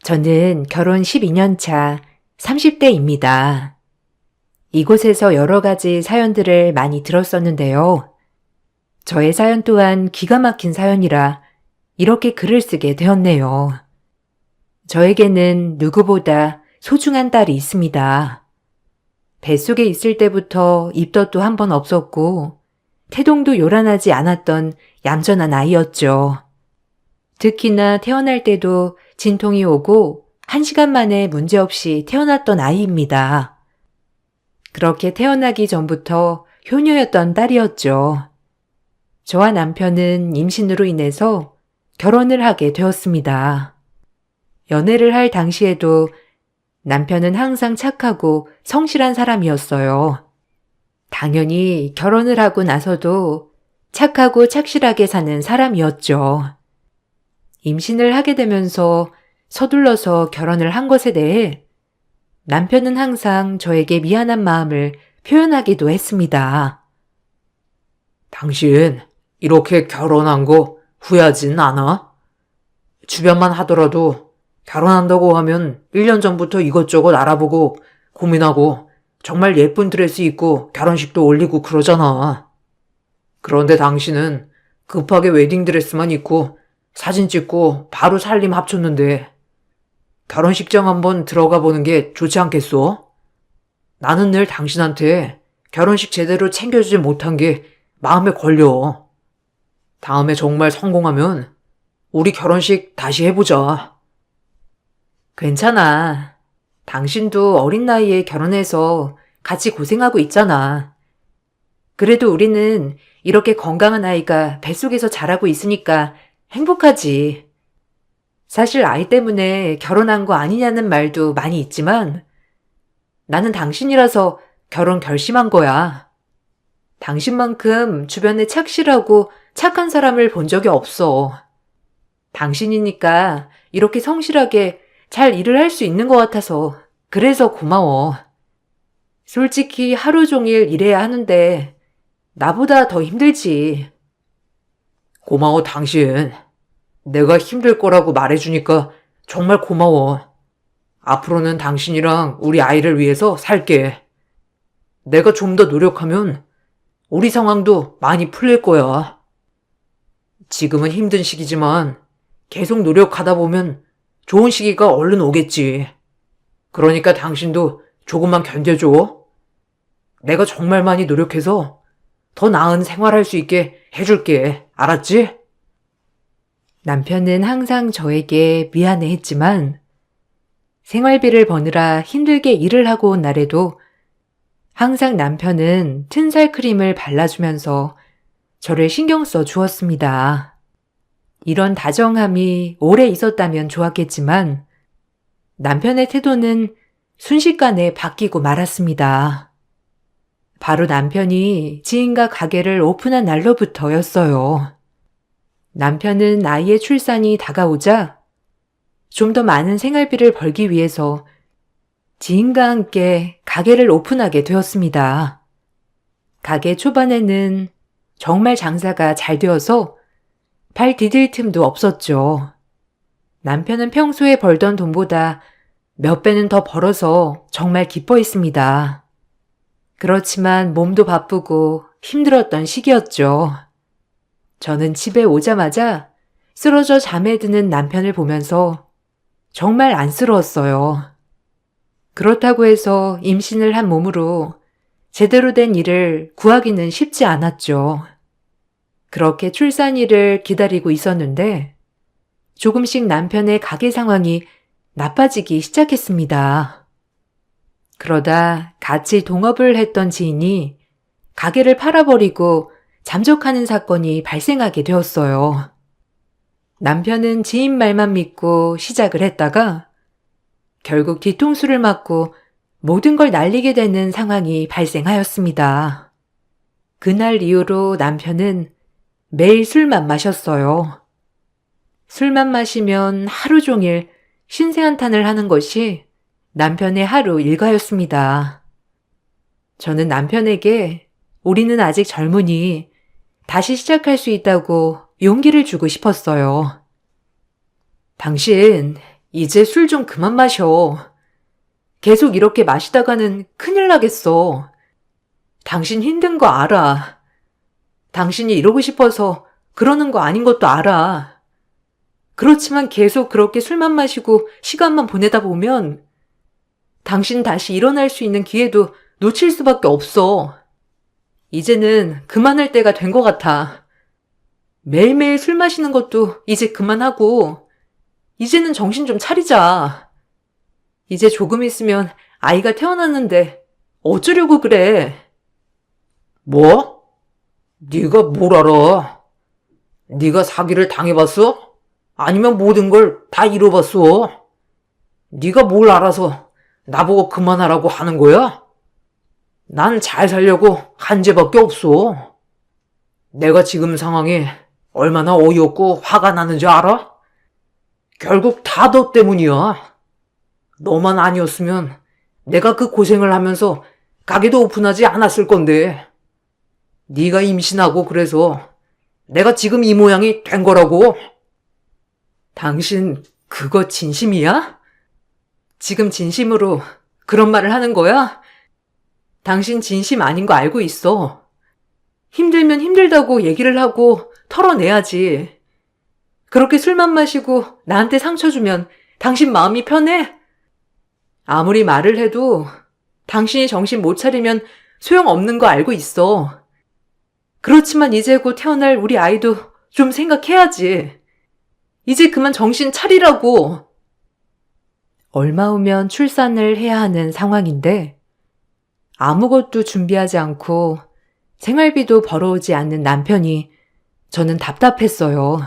저는 결혼 12년 차 30대입니다. 이곳에서 여러 가지 사연들을 많이 들었었는데요. 저의 사연 또한 기가 막힌 사연이라 이렇게 글을 쓰게 되었네요. 저에게는 누구보다 소중한 딸이 있습니다. 뱃속에 있을 때부터 입덧도 한 번 없었고 태동도 요란하지 않았던 얌전한 아이였죠. 특히나 태어날 때도 진통이 오고 1시간 만에 문제없이 태어났던 아이입니다. 그렇게 태어나기 전부터 효녀였던 딸이었죠. 저와 남편은 임신으로 인해서 결혼을 하게 되었습니다. 연애를 할 당시에도 남편은 항상 착하고 성실한 사람이었어요. 당연히 결혼을 하고 나서도 착하고 착실하게 사는 사람이었죠. 임신을 하게 되면서 서둘러서 결혼을 한 것에 대해 남편은 항상 저에게 미안한 마음을 표현하기도 했습니다. 당신 이렇게 결혼한 거 후회하진 않아? 주변만 하더라도 결혼한다고 하면 1년 전부터 이것저것 알아보고 고민하고 정말 예쁜 드레스 입고 결혼식도 올리고 그러잖아. 그런데 당신은 급하게 웨딩드레스만 입고 사진 찍고 바로 살림 합쳤는데 결혼식장 한번 들어가 보는 게 좋지 않겠소? 나는 늘 당신한테 결혼식 제대로 챙겨주지 못한 게 마음에 걸려. 다음에 정말 성공하면 우리 결혼식 다시 해보자. 괜찮아. 당신도 어린 나이에 결혼해서 같이 고생하고 있잖아. 그래도 우리는 이렇게 건강한 아이가 뱃속에서 자라고 있으니까 행복하지. 사실 아이 때문에 결혼한 거 아니냐는 말도 많이 있지만 나는 당신이라서 결혼 결심한 거야. 당신만큼 주변에 착실하고 착한 사람을 본 적이 없어. 당신이니까 이렇게 성실하게 잘 일을 할 수 있는 것 같아서 그래서 고마워. 솔직히 하루 종일 일해야 하는데 나보다 더 힘들지. 고마워 당신. 내가 힘들 거라고 말해주니까 정말 고마워. 앞으로는 당신이랑 우리 아이를 위해서 살게. 내가 좀 더 노력하면 우리 상황도 많이 풀릴 거야. 지금은 힘든 시기지만 계속 노력하다 보면 좋은 시기가 얼른 오겠지. 그러니까 당신도 조금만 견뎌줘. 내가 정말 많이 노력해서 더 나은 생활할 수 있게 해줄게. 알았지? 남편은 항상 저에게 미안해했지만 생활비를 버느라 힘들게 일을 하고 온 날에도 항상 남편은 튼살 크림을 발라주면서 저를 신경 써 주었습니다. 이런 다정함이 오래 있었다면 좋았겠지만 남편의 태도는 순식간에 바뀌고 말았습니다. 바로 남편이 지인과 가게를 오픈한 날로부터였어요. 남편은 아이의 출산이 다가오자 좀 더 많은 생활비를 벌기 위해서 지인과 함께 가게를 오픈하게 되었습니다. 가게 초반에는 정말 장사가 잘 되어서 발 디딜 틈도 없었죠. 남편은 평소에 벌던 돈보다 몇 배는 더 벌어서 정말 기뻐했습니다. 그렇지만 몸도 바쁘고 힘들었던 시기였죠. 저는 집에 오자마자 쓰러져 잠에 드는 남편을 보면서 정말 안쓰러웠어요. 그렇다고 해서 임신을 한 몸으로 제대로 된 일을 구하기는 쉽지 않았죠. 그렇게 출산일을 기다리고 있었는데 조금씩 남편의 가게 상황이 나빠지기 시작했습니다. 그러다 같이 동업을 했던 지인이 가게를 팔아버리고 잠적하는 사건이 발생하게 되었어요. 남편은 지인 말만 믿고 시작을 했다가 결국 뒤통수를 맞고 모든 걸 날리게 되는 상황이 발생하였습니다. 그날 이후로 남편은 매일 술만 마셨어요. 술만 마시면 하루 종일 신세한탄을 하는 것이 남편의 하루 일과였습니다. 저는 남편에게 우리는 아직 젊으니 다시 시작할 수 있다고 용기를 주고 싶었어요. 당신 이제 술 좀 그만 마셔. 계속 이렇게 마시다가는 큰일 나겠어. 당신 힘든 거 알아. 당신이 이러고 싶어서 그러는 거 아닌 것도 알아. 그렇지만 계속 그렇게 술만 마시고 시간만 보내다 보면 당신 다시 일어날 수 있는 기회도 놓칠 수밖에 없어. 이제는 그만할 때가 된 것 같아. 매일매일 술 마시는 것도 이제 그만하고, 이제는 정신 좀 차리자. 이제 조금 있으면 아이가 태어났는데 어쩌려고 그래? 뭐? 네가 뭘 알아? 네가 사기를 당해봤어? 아니면 모든 걸 다 잃어봤어? 네가 뭘 알아서 나보고 그만하라고 하는 거야? 난 잘 살려고 한 죄밖에 없어. 내가 지금 상황에 얼마나 어이없고 화가 나는지 알아? 결국 다 너 때문이야. 너만 아니었으면 내가 그 고생을 하면서 가게도 오픈하지 않았을 건데. 네가 임신하고 그래서 내가 지금 이 모양이 된 거라고. 당신 그거 진심이야? 지금 진심으로 그런 말을 하는 거야? 당신 진심 아닌 거 알고 있어. 힘들면 힘들다고 얘기를 하고 털어내야지. 그렇게 술만 마시고 나한테 상처 주면 당신 마음이 편해? 아무리 말을 해도 당신이 정신 못 차리면 소용없는 거 알고 있어. 그렇지만 이제 곧 태어날 우리 아이도 좀 생각해야지. 이제 그만 정신 차리라고. 얼마 후면 출산을 해야 하는 상황인데 아무것도 준비하지 않고 생활비도 벌어오지 않는 남편이 저는 답답했어요.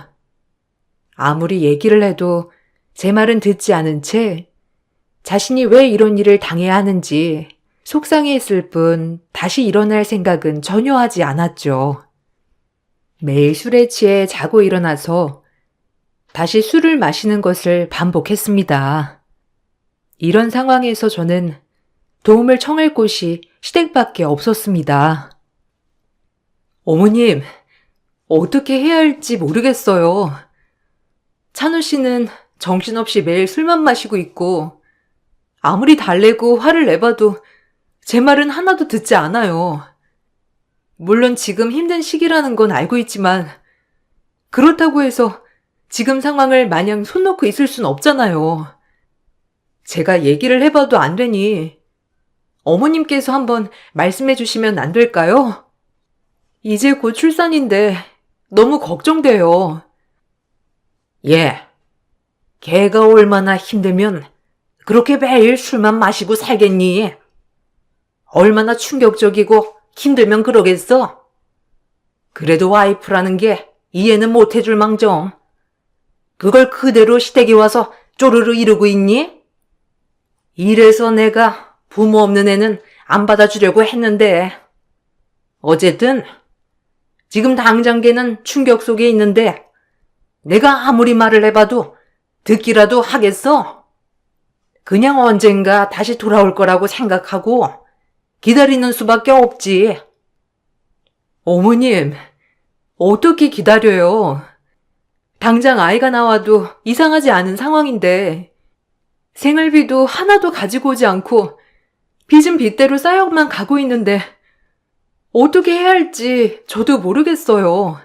아무리 얘기를 해도 제 말은 듣지 않은 채 자신이 왜 이런 일을 당해야 하는지 속상해했을 뿐 다시 일어날 생각은 전혀 하지 않았죠. 매일 술에 취해 자고 일어나서 다시 술을 마시는 것을 반복했습니다. 이런 상황에서 저는 도움을 청할 곳이 시댁밖에 없었습니다. 어머님, 어떻게 해야 할지 모르겠어요. 찬우 씨는 정신없이 매일 술만 마시고 있고 아무리 달래고 화를 내봐도 제 말은 하나도 듣지 않아요. 물론 지금 힘든 시기라는 건 알고 있지만 그렇다고 해서 지금 상황을 마냥 손 놓고 있을 순 없잖아요. 제가 얘기를 해봐도 안 되니 어머님께서 한번 말씀해 주시면 안 될까요? 이제 곧 출산인데 너무 걱정돼요. 예. 걔가 얼마나 힘들면 그렇게 매일 술만 마시고 살겠니? 얼마나 충격적이고 힘들면 그러겠어? 그래도 와이프라는 게 이해는 못 해줄 망정. 그걸 그대로 시댁에 와서 쪼르르 이러고 있니? 이래서 내가 부모 없는 애는 안 받아주려고 했는데. 어쨌든 지금 당장 걔는 충격 속에 있는데 내가 아무리 말을 해봐도 듣기라도 하겠어? 그냥 언젠가 다시 돌아올 거라고 생각하고 기다리는 수밖에 없지. 어머님, 어떻게 기다려요? 당장 아이가 나와도 이상하지 않은 상황인데 생활비도 하나도 가지고 오지 않고 빚은 빚대로 쌓여만 가고 있는데 어떻게 해야 할지 저도 모르겠어요.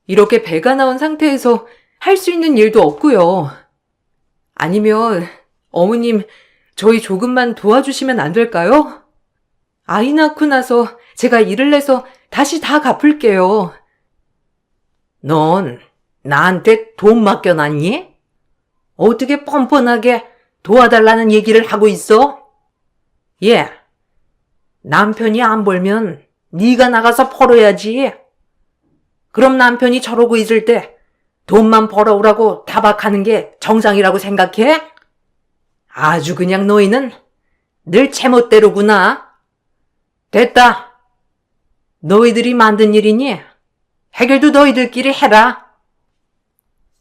이렇게 배가 나온 상태에서 할 수 있는 일도 없고요. 아니면 어머님, 저희 조금만 도와주시면 안 될까요? 아이 낳고 나서 제가 일을 내서 다시 다 갚을게요. 넌 나한테 돈 맡겨놨니? 어떻게 뻔뻔하게 도와달라는 얘기를 하고 있어? 예. 남편이 안 벌면 네가 나가서 벌어야지. 그럼 남편이 저러고 있을 때 돈만 벌어오라고 타박하는 게 정상이라고 생각해? 아주 그냥 너희는 늘 제멋대로구나. 됐다. 너희들이 만든 일이니 해결도 너희들끼리 해라.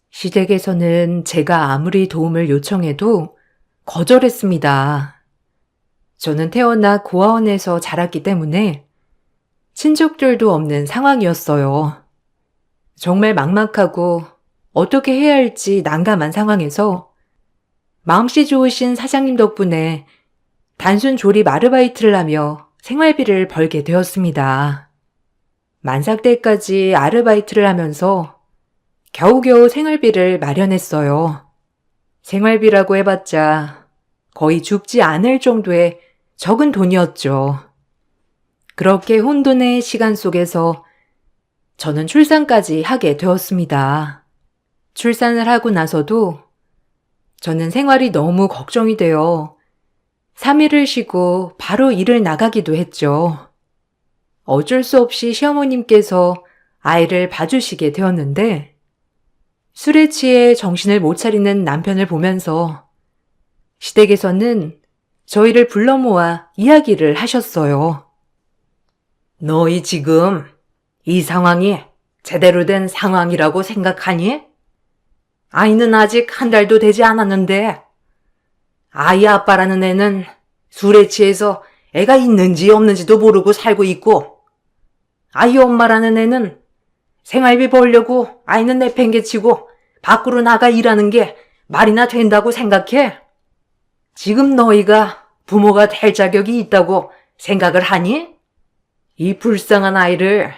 시댁에서는 제가 아무리 도움을 요청해도 거절했습니다. 저는 태어나 고아원에서 자랐기 때문에 친족들도 없는 상황이었어요. 정말 막막하고 어떻게 해야 할지 난감한 상황에서 마음씨 좋으신 사장님 덕분에 단순 조립 아르바이트를 하며 생활비를 벌게 되었습니다. 만삭 때까지 아르바이트를 하면서 겨우겨우 생활비를 마련했어요. 생활비라고 해봤자 거의 죽지 않을 정도의 적은 돈이었죠. 그렇게 혼돈의 시간 속에서 저는 출산까지 하게 되었습니다. 출산을 하고 나서도 저는 생활이 너무 걱정이 되어 3일을 쉬고 바로 일을 나가기도 했죠. 어쩔 수 없이 시어머님께서 아이를 봐주시게 되었는데 술에 취해 정신을 못 차리는 남편을 보면서 시댁에서는 저희를 불러 모아 이야기를 하셨어요. 너희 지금 이 상황이 제대로 된 상황이라고 생각하니? 아이는 아직 1달도 되지 않았는데 아이 아빠라는 애는 술에 취해서 애가 있는지 없는지도 모르고 살고 있고 아이 엄마라는 애는 생활비 벌려고 아이는 내팽개치고 밖으로 나가 일하는 게 말이나 된다고 생각해? 지금 너희가 부모가 될 자격이 있다고 생각을 하니? 이 불쌍한 아이를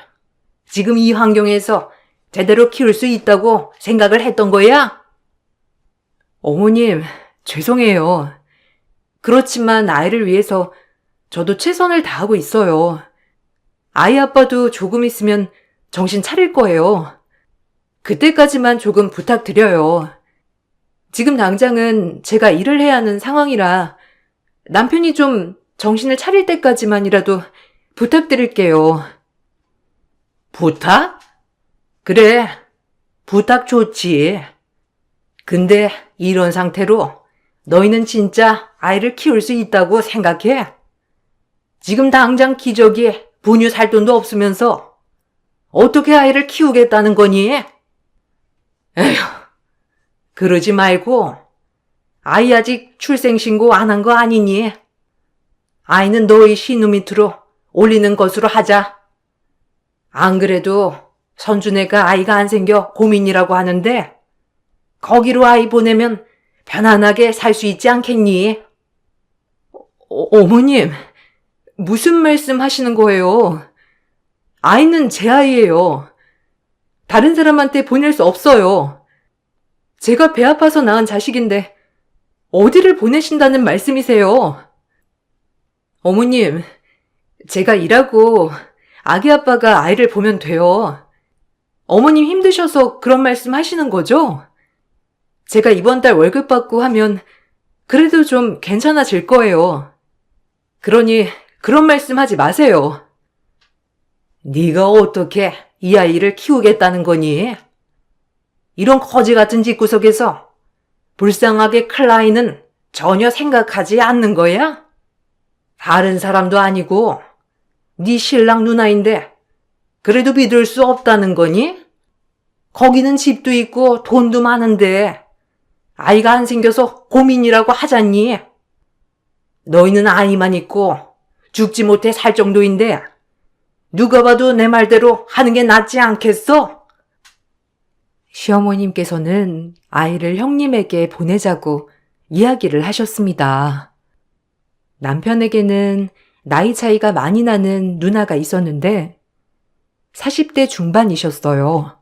지금 이 환경에서 제대로 키울 수 있다고 생각을 했던 거야? 어머님, 죄송해요. 그렇지만 아이를 위해서 저도 최선을 다하고 있어요. 아이 아빠도 조금 있으면 정신 차릴 거예요. 그때까지만 조금 부탁드려요. 지금 당장은 제가 일을 해야 하는 상황이라 남편이 좀 정신을 차릴 때까지만이라도 부탁드릴게요. 부탁? 그래, 부탁 좋지. 근데 이런 상태로 너희는 진짜 아이를 키울 수 있다고 생각해? 지금 당장 기저귀에 분유 살 돈도 없으면서 어떻게 아이를 키우겠다는 거니? 에휴, 그러지 말고 아이 아직 출생신고 안 한 거 아니니? 아이는 너희 신우 밑으로 올리는 것으로 하자. 안 그래도 선주네가 아이가 안 생겨 고민이라고 하는데 거기로 아이 보내면 편안하게 살 수 있지 않겠니? 어머님, 무슨 말씀 하시는 거예요? 아이는 제 아이예요. 다른 사람한테 보낼 수 없어요. 제가 배 아파서 낳은 자식인데 어디를 보내신다는 말씀이세요? 어머님, 제가 일하고 아기 아빠가 아이를 보면 돼요. 어머님 힘드셔서 그런 말씀 하시는 거죠? 제가 이번 달 월급 받고 하면 그래도 좀 괜찮아질 거예요. 그러니 그런 말씀 하지 마세요. 네가 어떻게 이 아이를 키우겠다는 거니? 이런 거지 같은 집구석에서 불쌍하게 클 아이는 전혀 생각하지 않는 거야? 다른 사람도 아니고 네 신랑 누나인데 그래도 믿을 수 없다는 거니? 거기는 집도 있고 돈도 많은데 아이가 안 생겨서 고민이라고 하잖니? 너희는 아이만 있고 죽지 못해 살 정도인데 누가 봐도 내 말대로 하는 게 낫지 않겠어? 시어머님께서는 아이를 형님에게 보내자고 이야기를 하셨습니다. 남편에게는 나이 차이가 많이 나는 누나가 있었는데 40대 중반이셨어요.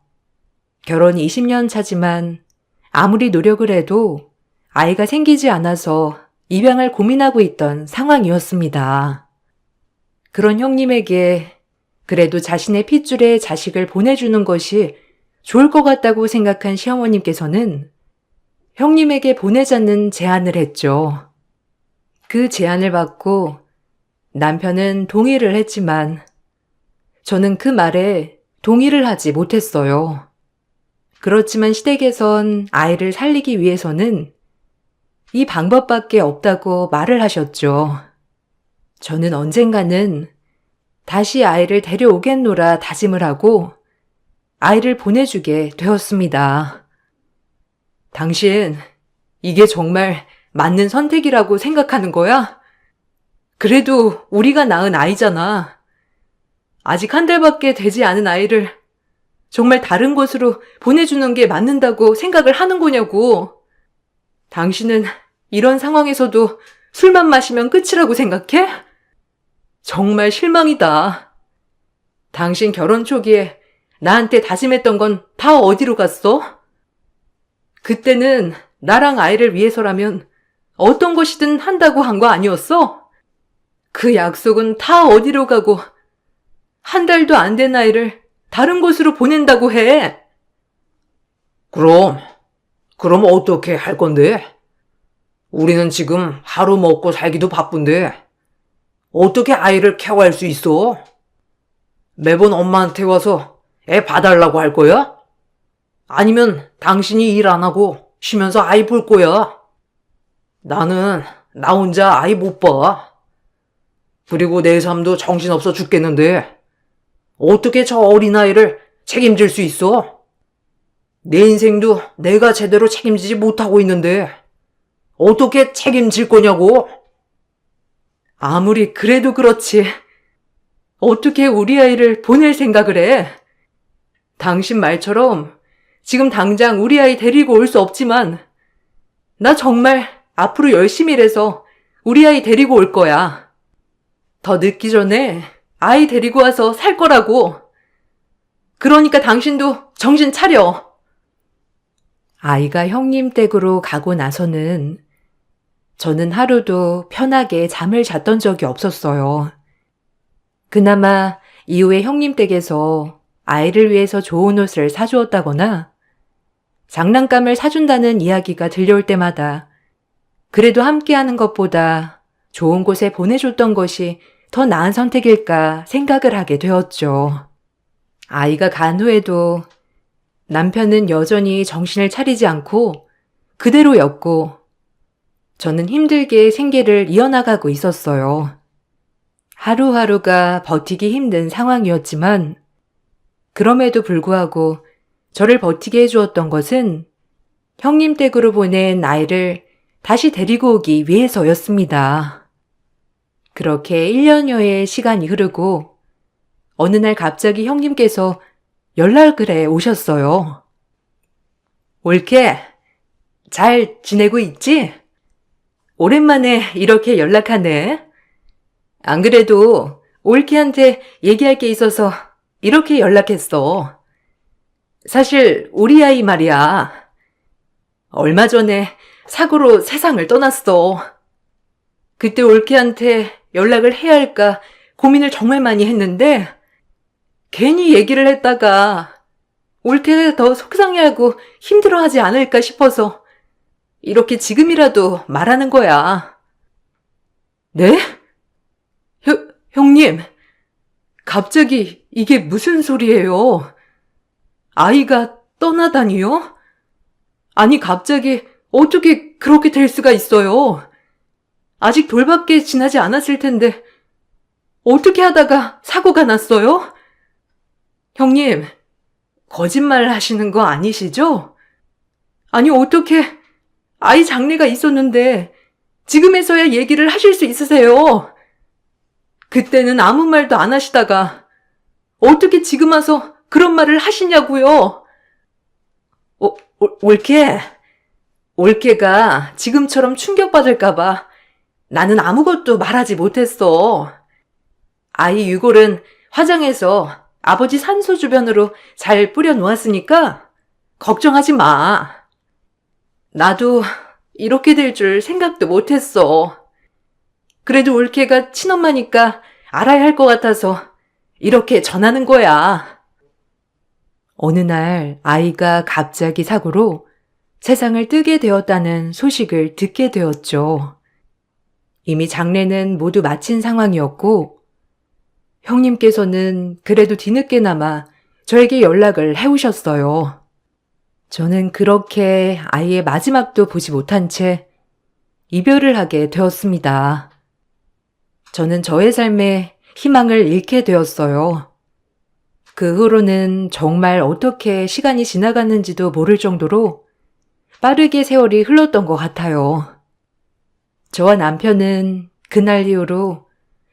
결혼 20년 차지만 아무리 노력을 해도 아이가 생기지 않아서 입양을 고민하고 있던 상황이었습니다. 그런 형님에게 그래도 자신의 핏줄에 자식을 보내주는 것이 좋을 것 같다고 생각한 시어머님께서는 형님에게 보내자는 제안을 했죠. 그 제안을 받고 남편은 동의를 했지만 저는 그 말에 동의를 하지 못했어요. 그렇지만 시댁에선 아이를 살리기 위해서는 이 방법밖에 없다고 말을 하셨죠. 저는 언젠가는 다시 아이를 데려오겠노라 다짐을 하고 아이를 보내주게 되었습니다. 당신, 이게 정말 맞는 선택이라고 생각하는 거야? 그래도 우리가 낳은 아이잖아. 아직 1달밖에 되지 않은 아이를 정말 다른 곳으로 보내주는 게 맞는다고 생각을 하는 거냐고. 당신은 이런 상황에서도 술만 마시면 끝이라고 생각해? 정말 실망이다. 당신 결혼 초기에 나한테 다짐했던 건 다 어디로 갔어? 그때는 나랑 아이를 위해서라면 어떤 것이든 한다고 한 거 아니었어? 그 약속은 다 어디로 가고 한 달도 안 된 아이를 다른 곳으로 보낸다고 해. 그럼 어떻게 할 건데? 우리는 지금 하루 먹고 살기도 바쁜데 어떻게 아이를 케어할 수 있어? 매번 엄마한테 와서 애 봐달라고 할 거야? 아니면 당신이 일 안 하고 쉬면서 아이 볼 거야? 나는 나 혼자 아이 못 봐. 그리고 내 삶도 정신없어 죽겠는데 어떻게 저 어린아이를 책임질 수 있어? 내 인생도 내가 제대로 책임지지 못하고 있는데 어떻게 책임질 거냐고? 아무리 그래도 그렇지. 어떻게 우리 아이를 보낼 생각을 해? 당신 말처럼 지금 당장 우리 아이 데리고 올 수 없지만 나 정말 앞으로 열심히 일해서 우리 아이 데리고 올 거야. 더 늦기 전에 아이 데리고 와서 살 거라고. 그러니까 당신도 정신 차려. 아이가 형님 댁으로 가고 나서는 저는 하루도 편하게 잠을 잤던 적이 없었어요. 그나마 이후에 형님 댁에서 아이를 위해서 좋은 옷을 사주었다거나 장난감을 사준다는 이야기가 들려올 때마다 그래도 함께하는 것보다 좋은 곳에 보내줬던 것이 더 나은 선택일까 생각을 하게 되었죠. 아이가 간 후에도 남편은 여전히 정신을 차리지 않고 그대로였고 저는 힘들게 생계를 이어나가고 있었어요. 하루하루가 버티기 힘든 상황이었지만 그럼에도 불구하고 저를 버티게 해주었던 것은 형님 댁으로 보낸 아이를 다시 데리고 오기 위해서였습니다. 그렇게 1년여의 시간이 흐르고 어느 날 갑자기 형님께서 연락을 해 오셨어요. 올케, 잘 지내고 있지? 오랜만에 이렇게 연락하네. 안 그래도 올케한테 얘기할 게 있어서 이렇게 연락했어. 사실 우리 아이 말이야. 얼마 전에 사고로 세상을 떠났어. 그때 올케한테 연락을 해야 할까 고민을 정말 많이 했는데 괜히 얘기를 했다가 올케가 더 속상해하고 힘들어하지 않을까 싶어서 이렇게 지금이라도 말하는 거야. 네? 형님, 갑자기 이게 무슨 소리예요? 아이가 떠나다니요? 아니 갑자기 어떻게 그렇게 될 수가 있어요? 아직 돌밖에 지나지 않았을 텐데 어떻게 하다가 사고가 났어요? 형님, 거짓말 하시는 거 아니시죠? 아니 어떻게 아이 장례가 있었는데 지금에서야 얘기를 하실 수 있으세요? 그때는 아무 말도 안 하시다가 어떻게 지금 와서 그런 말을 하시냐고요? 올케가 지금처럼 충격받을까봐 나는 아무것도 말하지 못했어. 아이 유골은 화장해서 아버지 산소 주변으로 잘 뿌려놓았으니까 걱정하지 마. 나도 이렇게 될 줄 생각도 못했어. 그래도 올케가 친엄마니까 알아야 할 것 같아서 이렇게 전하는 거야. 어느 날 아이가 갑자기 사고로 세상을 뜨게 되었다는 소식을 듣게 되었죠. 이미 장례는 모두 마친 상황이었고 형님께서는 그래도 뒤늦게나마 저에게 연락을 해오셨어요. 저는 그렇게 아이의 마지막도 보지 못한 채 이별을 하게 되었습니다. 저는 저의 삶에 희망을 잃게 되었어요. 그 후로는 정말 어떻게 시간이 지나갔는지도 모를 정도로 빠르게 세월이 흘렀던 것 같아요. 저와 남편은 그날 이후로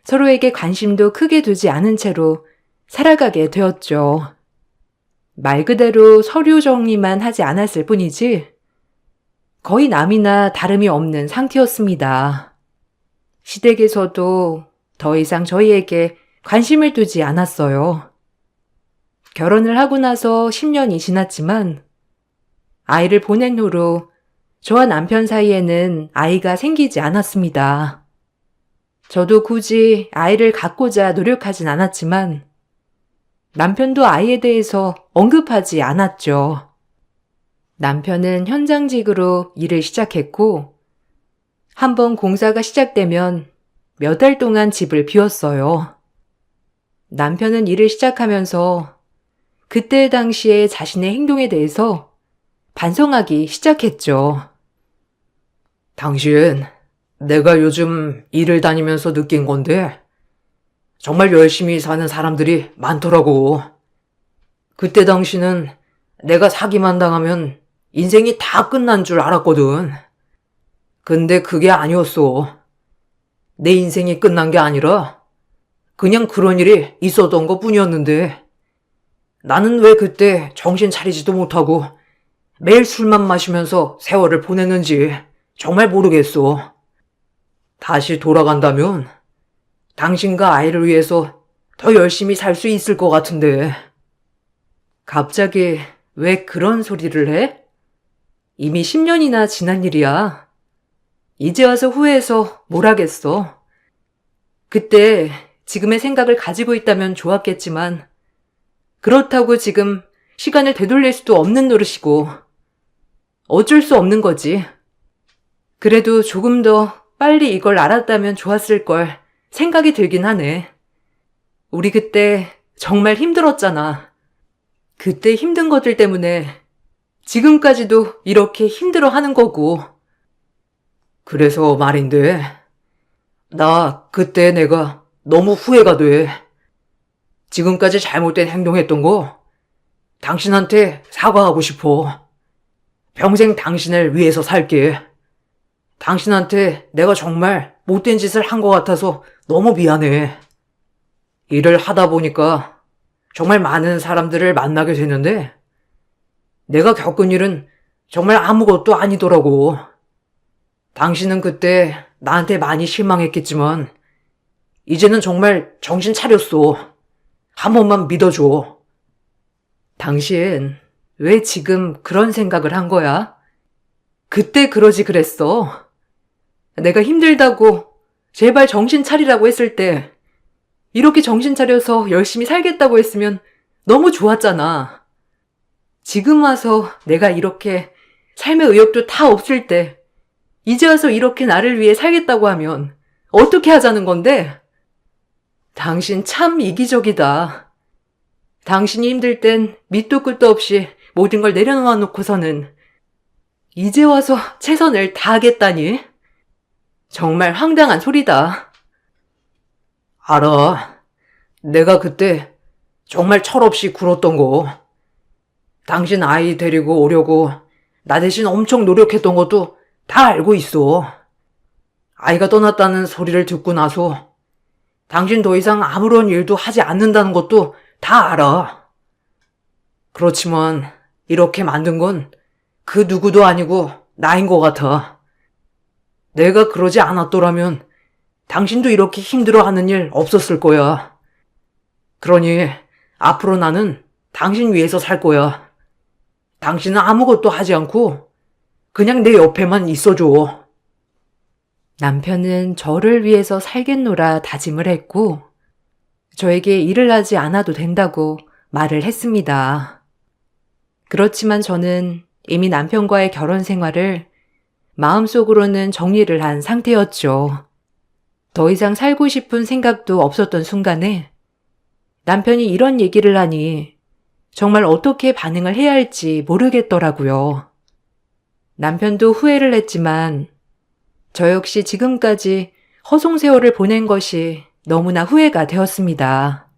서로에게 관심도 크게 두지 않은 채로 살아가게 되었죠. 말 그대로 서류 정리만 하지 않았을 뿐이지 거의 남이나 다름이 없는 상태였습니다. 시댁에서도 더 이상 저희에게 관심을 두지 않았어요. 결혼을 하고 나서 10년이 지났지만 아이를 보낸 후로 저와 남편 사이에는 아이가 생기지 않았습니다. 저도 굳이 아이를 갖고자 노력하진 않았지만 남편도 아이에 대해서 언급하지 않았죠. 남편은 현장직으로 일을 시작했고 한번 공사가 시작되면 몇 달 동안 집을 비웠어요. 남편은 일을 시작하면서 그때 당시에 자신의 행동에 대해서 반성하기 시작했죠. 당신, 내가 요즘 일을 다니면서 느낀 건데, 정말 열심히 사는 사람들이 많더라고. 그때 당시는 내가 사기만 당하면 인생이 다 끝난 줄 알았거든. 근데 그게 아니었어. 내 인생이 끝난 게 아니라 그냥 그런 일이 있었던 것 뿐이었는데 나는 왜 그때 정신 차리지도 못하고 매일 술만 마시면서 세월을 보냈는지 정말 모르겠어. 다시 돌아간다면 당신과 아이를 위해서 더 열심히 살 수 있을 것 같은데. 갑자기 왜 그런 소리를 해? 이미 10년이나 지난 일이야. 이제 와서 후회해서 뭘 하겠어. 그때 지금의 생각을 가지고 있다면 좋았겠지만 그렇다고 지금 시간을 되돌릴 수도 없는 노릇이고 어쩔 수 없는 거지. 그래도 조금 더 빨리 이걸 알았다면 좋았을 걸 생각이 들긴 하네. 우리 그때 정말 힘들었잖아. 그때 힘든 것들 때문에 지금까지도 이렇게 힘들어 하는 거고. 그래서 말인데, 나 그때 내가 너무 후회가 돼. 지금까지 잘못된 행동했던 거 당신한테 사과하고 싶어. 평생 당신을 위해서 살게. 당신한테 내가 정말 못된 짓을 한 것 같아서 너무 미안해. 일을 하다 보니까 정말 많은 사람들을 만나게 되는데 내가 겪은 일은 정말 아무것도 아니더라고. 당신은 그때 나한테 많이 실망했겠지만 이제는 정말 정신 차렸어. 한 번만 믿어줘. 당신 왜 지금 그런 생각을 한 거야? 그때 그러지 그랬어. 내가 힘들다고 제발 정신 차리라고 했을 때 이렇게 정신 차려서 열심히 살겠다고 했으면 너무 좋았잖아. 지금 와서 내가 이렇게 삶의 의욕도 다 없을 때 이제 와서 이렇게 나를 위해 살겠다고 하면 어떻게 하자는 건데? 당신 참 이기적이다. 당신이 힘들 땐 밑도 끝도 없이 모든 걸 내려놓아 놓고서는 이제 와서 최선을 다하겠다니? 정말 황당한 소리다. 알아. 내가 그때 정말 철없이 굴었던 거. 당신 아이 데리고 오려고 나 대신 엄청 노력했던 것도 다 알고 있어. 아이가 떠났다는 소리를 듣고 나서 당신 더 이상 아무런 일도 하지 않는다는 것도 다 알아. 그렇지만 이렇게 만든 건 그 누구도 아니고 나인 것 같아. 내가 그러지 않았더라면 당신도 이렇게 힘들어하는 일 없었을 거야. 그러니 앞으로 나는 당신 위해서 살 거야. 당신은 아무것도 하지 않고 그냥 내 옆에만 있어줘. 남편은 저를 위해서 살겠노라 다짐을 했고 저에게 일을 하지 않아도 된다고 말을 했습니다. 그렇지만 저는 이미 남편과의 결혼 생활을 마음속으로는 정리를 한 상태였죠. 더 이상 살고 싶은 생각도 없었던 순간에 남편이 이런 얘기를 하니 정말 어떻게 반응을 해야 할지 모르겠더라고요. 남편도 후회를 했지만 저 역시 지금까지 허송세월을 보낸 것이 너무나 후회가 되었습니다.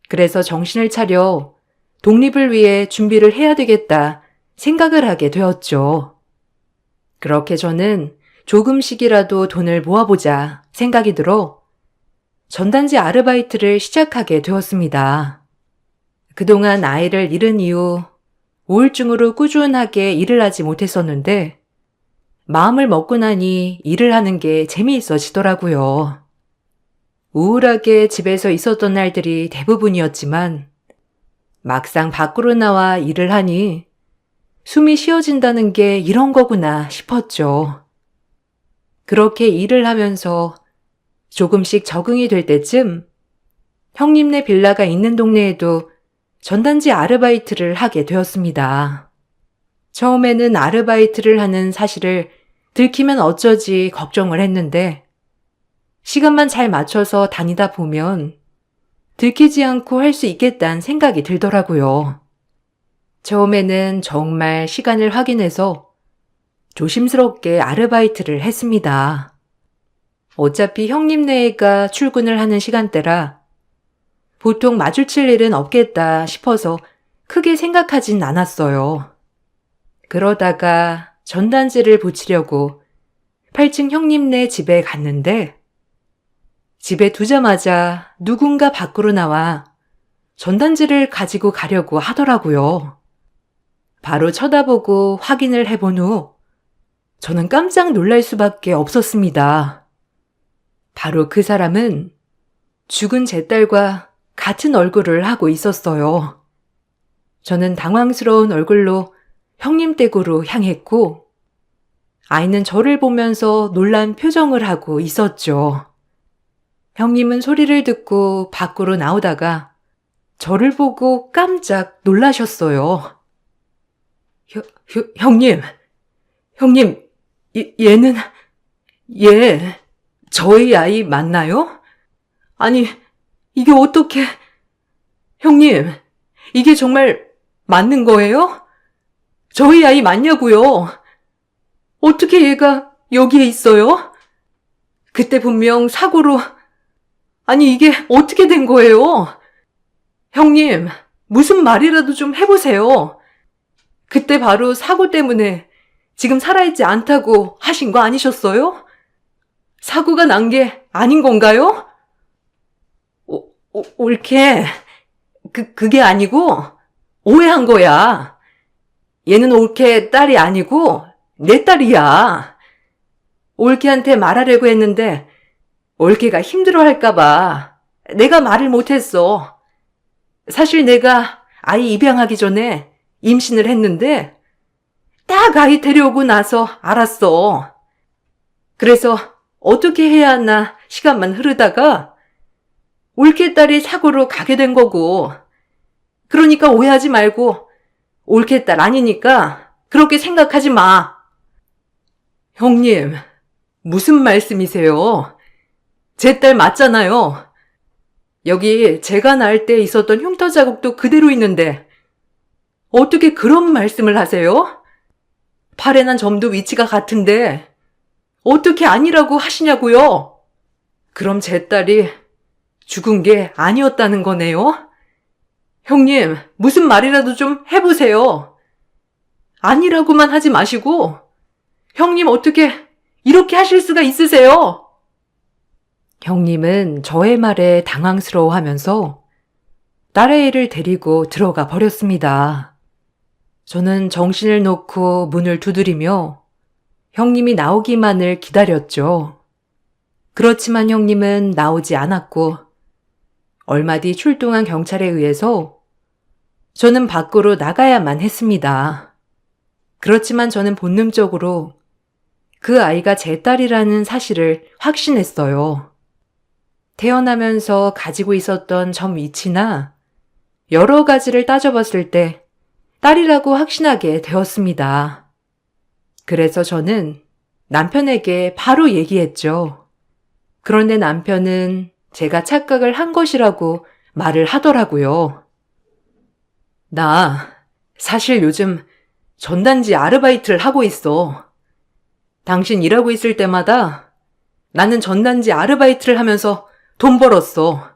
그래서 정신을 차려 독립을 위해 준비를 해야 되겠다 생각을 하게 되었죠. 그렇게 저는 조금씩이라도 돈을 모아보자 생각이 들어 전단지 아르바이트를 시작하게 되었습니다. 그동안 아이를 잃은 이후 우울증으로 꾸준하게 일을 하지 못했었는데 마음을 먹고 나니 일을 하는 게 재미있어지더라고요. 우울하게 집에서 있었던 날들이 대부분이었지만 막상 밖으로 나와 일을 하니 숨이 쉬어진다는 게 이런 거구나 싶었죠. 그렇게 일을 하면서 조금씩 적응이 될 때쯤 형님네 빌라가 있는 동네에도 전단지 아르바이트를 하게 되었습니다. 처음에는 아르바이트를 하는 사실을 들키면 어쩌지 걱정을 했는데 시간만 잘 맞춰서 다니다 보면 들키지 않고 할 수 있겠다는 생각이 들더라고요. 처음에는 정말 시간을 확인해서 조심스럽게 아르바이트를 했습니다. 어차피 형님네가 출근을 하는 시간대라 보통 마주칠 일은 없겠다 싶어서 크게 생각하진 않았어요. 그러다가 전단지를 붙이려고 8층 형님네 집에 갔는데 집에 두자마자 누군가 밖으로 나와 전단지를 가지고 가려고 하더라고요. 바로 쳐다보고 확인을 해본 후 저는 깜짝 놀랄 수밖에 없었습니다. 바로 그 사람은 죽은 제 딸과 같은 얼굴을 하고 있었어요. 저는 당황스러운 얼굴로 형님 댁으로 향했고 아이는 저를 보면서 놀란 표정을 하고 있었죠. 형님은 소리를 듣고 밖으로 나오다가 저를 보고 깜짝 놀라셨어요. 형님, 얘, 저희 아이 맞나요? 아니, 이게 어떻게, 형님, 이게 정말 맞는 거예요? 저희 아이 맞냐고요? 어떻게 얘가 여기에 있어요? 그때 분명 사고로, 아니 이게 어떻게 된 거예요? 형님, 무슨 말이라도 좀 해보세요. 그때 바로 사고 때문에 지금 살아있지 않다고 하신 거 아니셨어요? 사고가 난 게 아닌 건가요? 옳게, 그게 아니고 오해한 거야. 얘는 옳게 딸이 아니고 내 딸이야. 옳게한테 말하려고 했는데 옳게가 힘들어할까봐 내가 말을 못했어. 사실 내가 아이 입양하기 전에 임신을 했는데 딱 아이 데려오고 나서 알았어. 그래서 어떻게 해야 하나 시간만 흐르다가 옳게 딸이 사고로 가게 된 거고, 그러니까 오해하지 말고 옳게 딸 아니니까 그렇게 생각하지 마. 형님, 무슨 말씀이세요? 제 딸 맞잖아요. 여기 제가 낳을 때 있었던 흉터 자국도 그대로 있는데 어떻게 그런 말씀을 하세요? 팔에 난 점도 위치가 같은데 어떻게 아니라고 하시냐고요? 그럼 제 딸이 죽은 게 아니었다는 거네요? 형님, 무슨 말이라도 좀 해보세요. 아니라고만 하지 마시고 형님 어떻게 이렇게 하실 수가 있으세요? 형님은 저의 말에 당황스러워하면서 딸의 애를 데리고 들어가 버렸습니다. 저는 정신을 놓고 문을 두드리며 형님이 나오기만을 기다렸죠. 그렇지만 형님은 나오지 않았고 얼마 뒤 출동한 경찰에 의해서 저는 밖으로 나가야만 했습니다. 그렇지만 저는 본능적으로 그 아이가 제 딸이라는 사실을 확신했어요. 태어나면서 가지고 있었던 점 위치나 여러 가지를 따져봤을 때 딸이라고 확신하게 되었습니다. 그래서 저는 남편에게 바로 얘기했죠. 그런데 남편은 제가 착각을 한 것이라고 말을 하더라고요. 나 사실 요즘 전단지 아르바이트를 하고 있어. 당신 일하고 있을 때마다 나는 전단지 아르바이트를 하면서 돈 벌었어.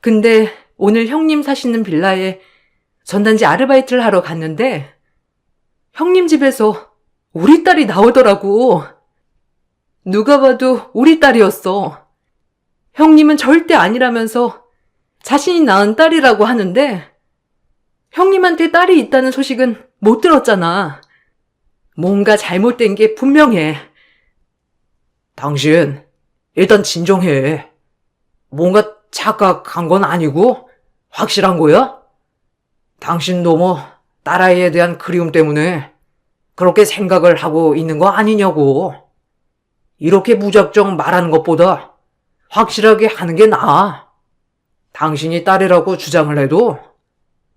근데 오늘 형님 사시는 빌라에 전단지 아르바이트를 하러 갔는데 형님 집에서 우리 딸이 나오더라고. 누가 봐도 우리 딸이었어. 형님은 절대 아니라면서 자신이 낳은 딸이라고 하는데 형님한테 딸이 있다는 소식은 못 들었잖아. 뭔가 잘못된 게 분명해. 당신, 일단 진정해. 뭔가 착각한 건 아니고 확실한 거야? 당신도 뭐 딸아이에 대한 그리움 때문에 그렇게 생각을 하고 있는 거 아니냐고. 이렇게 무작정 말하는 것보다 확실하게 하는 게 나아. 당신이 딸이라고 주장을 해도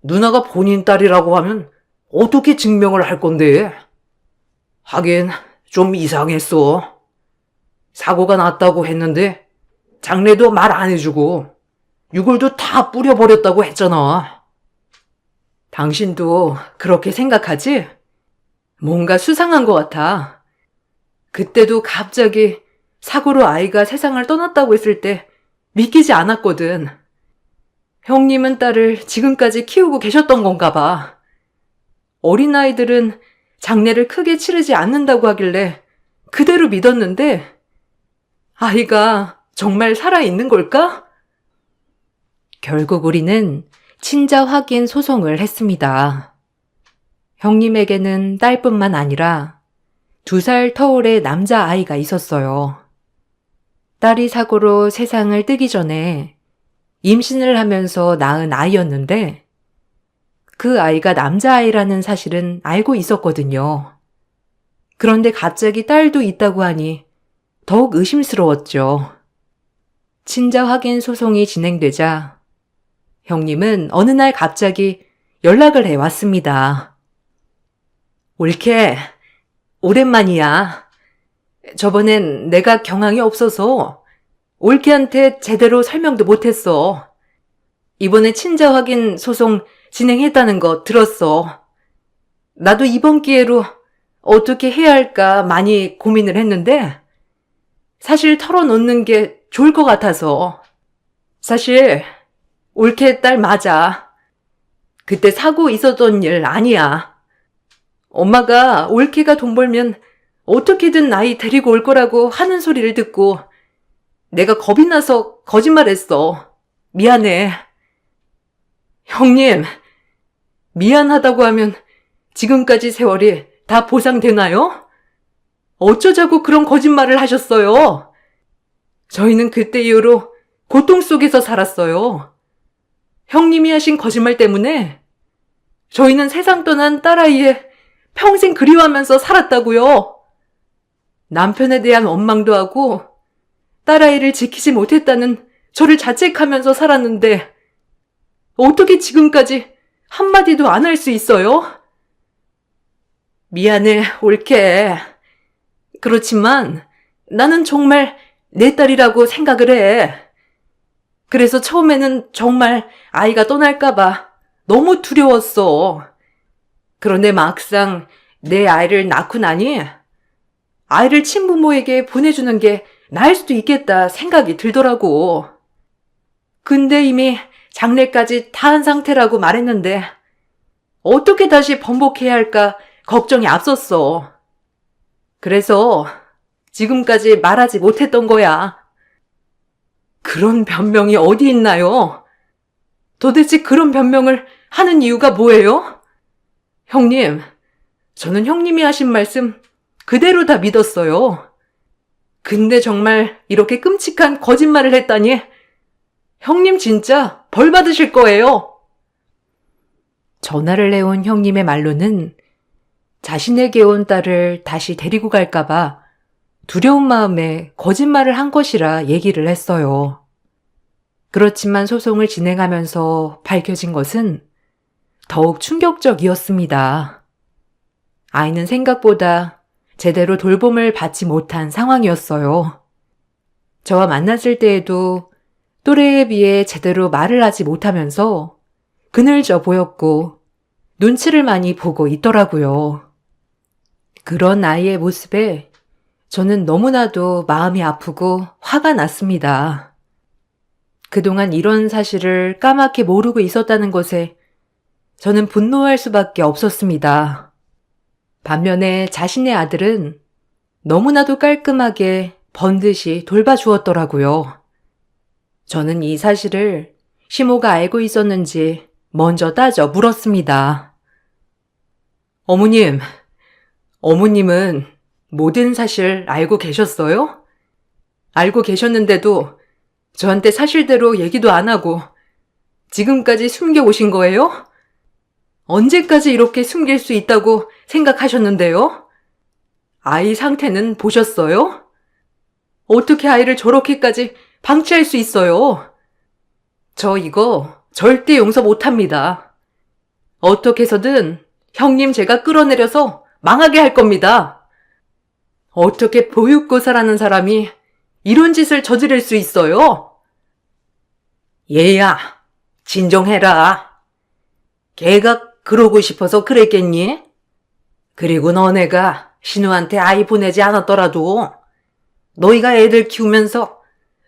누나가 본인 딸이라고 하면 어떻게 증명을 할 건데? 하긴 좀 이상했어. 사고가 났다고 했는데 장례도 말 안 해주고 유골도 다 뿌려버렸다고 했잖아. 당신도 그렇게 생각하지? 뭔가 수상한 것 같아. 그때도 갑자기 사고로 아이가 세상을 떠났다고 했을 때 믿기지 않았거든. 형님은 딸을 지금까지 키우고 계셨던 건가 봐. 어린아이들은 장례를 크게 치르지 않는다고 하길래 그대로 믿었는데 아이가 정말 살아있는 걸까? 결국 우리는 친자 확인 소송을 했습니다. 형님에게는 딸뿐만 아니라 2살 터울의 남자아이가 있었어요. 딸이 사고로 세상을 뜨기 전에 임신을 하면서 낳은 아이였는데 그 아이가 남자아이라는 사실은 알고 있었거든요. 그런데 갑자기 딸도 있다고 하니 더욱 의심스러웠죠. 친자 확인 소송이 진행되자 형님은 어느 날 갑자기 연락을 해왔습니다. 올케, 오랜만이야. 저번엔 내가 경황이 없어서 올케한테 제대로 설명도 못했어. 이번에 친자 확인 소송 진행했다는 거 들었어. 나도 이번 기회로 어떻게 해야 할까 많이 고민을 했는데 사실 털어놓는 게 좋을 것 같아서. 사실 올케 딸 맞아. 그때 사고 있었던 일 아니야. 엄마가 올케가 돈 벌면 어떻게든 아이 데리고 올 거라고 하는 소리를 듣고 내가 겁이 나서 거짓말했어. 미안해. 형님, 미안하다고 하면 지금까지 세월이 다 보상되나요? 어쩌자고 그런 거짓말을 하셨어요? 저희는 그때 이후로 고통 속에서 살았어요. 형님이 하신 거짓말 때문에 저희는 세상 떠난 딸아이에 평생 그리워하면서 살았다고요. 남편에 대한 원망도 하고 딸아이를 지키지 못했다는 저를 자책하면서 살았는데 어떻게 지금까지 한마디도 안 할 수 있어요? 미안해, 올케. 그렇지만 나는 정말 내 딸이라고 생각을 해. 그래서 처음에는 정말 아이가 떠날까봐 너무 두려웠어. 그런데 막상 내 아이를 낳고 나니 아이를 친부모에게 보내주는 게 나을 수도 있겠다 생각이 들더라고. 근데 이미 장례까지 다 한 상태라고 말했는데 어떻게 다시 번복해야 할까 걱정이 앞섰어. 그래서 지금까지 말하지 못했던 거야. 그런 변명이 어디 있나요? 도대체 그런 변명을 하는 이유가 뭐예요? 형님, 저는 형님이 하신 말씀 그대로 다 믿었어요. 근데 정말 이렇게 끔찍한 거짓말을 했다니 형님 진짜 벌 받으실 거예요. 전화를 해온 형님의 말로는 자신에게 온 딸을 다시 데리고 갈까봐 두려운 마음에 거짓말을 한 것이라 얘기를 했어요. 그렇지만 소송을 진행하면서 밝혀진 것은 더욱 충격적이었습니다. 아이는 생각보다 제대로 돌봄을 받지 못한 상황이었어요. 저와 만났을 때에도 또래에 비해 제대로 말을 하지 못하면서 그늘져 보였고 눈치를 많이 보고 있더라고요. 그런 아이의 모습에 저는 너무나도 마음이 아프고 화가 났습니다. 그동안 이런 사실을 까맣게 모르고 있었다는 것에 저는 분노할 수밖에 없었습니다. 반면에 자신의 아들은 너무나도 깔끔하게 번듯이 돌봐주었더라고요. 저는 이 사실을 시모가 알고 있었는지 먼저 따져 물었습니다. 어머님, 어머님은 모든 사실 알고 계셨어요? 알고 계셨는데도 저한테 사실대로 얘기도 안 하고 지금까지 숨겨오신 거예요? 언제까지 이렇게 숨길 수 있다고 생각하셨는데요? 아이 상태는 보셨어요? 어떻게 아이를 저렇게까지 방치할 수 있어요? 저 이거 절대 용서 못합니다. 어떻게 해서든 형님 제가 끌어내려서 망하게 할 겁니다. 어떻게 보육교사라는 사람이 이런 짓을 저지를 수 있어요? 얘야, 진정해라. 걔가 그러고 싶어서 그랬겠니? 그리고 너네가 신우한테 아이 보내지 않았더라도 너희가 애들 키우면서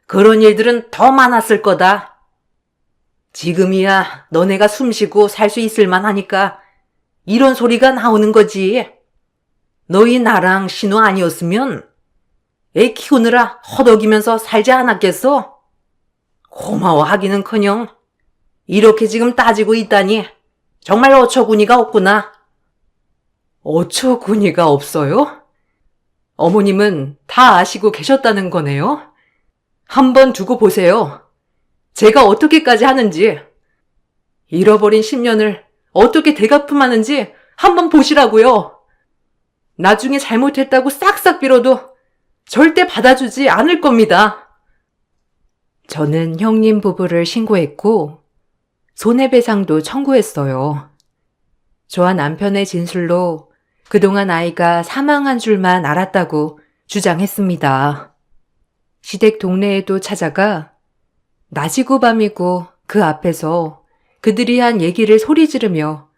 그런 일들은 더 많았을 거다. 지금이야 너네가 숨쉬고 살 수 있을 만하니까 이런 소리가 나오는 거지. 너희 나랑 신우 아니었으면 애 키우느라 허덕이면서 살지 않았겠어? 고마워하기는커녕 이렇게 지금 따지고 있다니 정말 어처구니가 없구나. 어처구니가 없어요? 어머님은 다 아시고 계셨다는 거네요? 한번 두고 보세요. 제가 어떻게까지 하는지, 잃어버린 10년을 어떻게 되갚음하는지 한번 보시라고요. 나중에 잘못했다고 싹싹 빌어도 절대 받아주지 않을 겁니다. 저는 형님 부부를 신고했고 손해배상도 청구했어요. 저와 남편의 진술로 그동안 아이가 사망한 줄만 알았다고 주장했습니다. 시댁 동네에도 찾아가 낮이고 밤이고 그 앞에서 그들이 한 얘기를 소리 지르며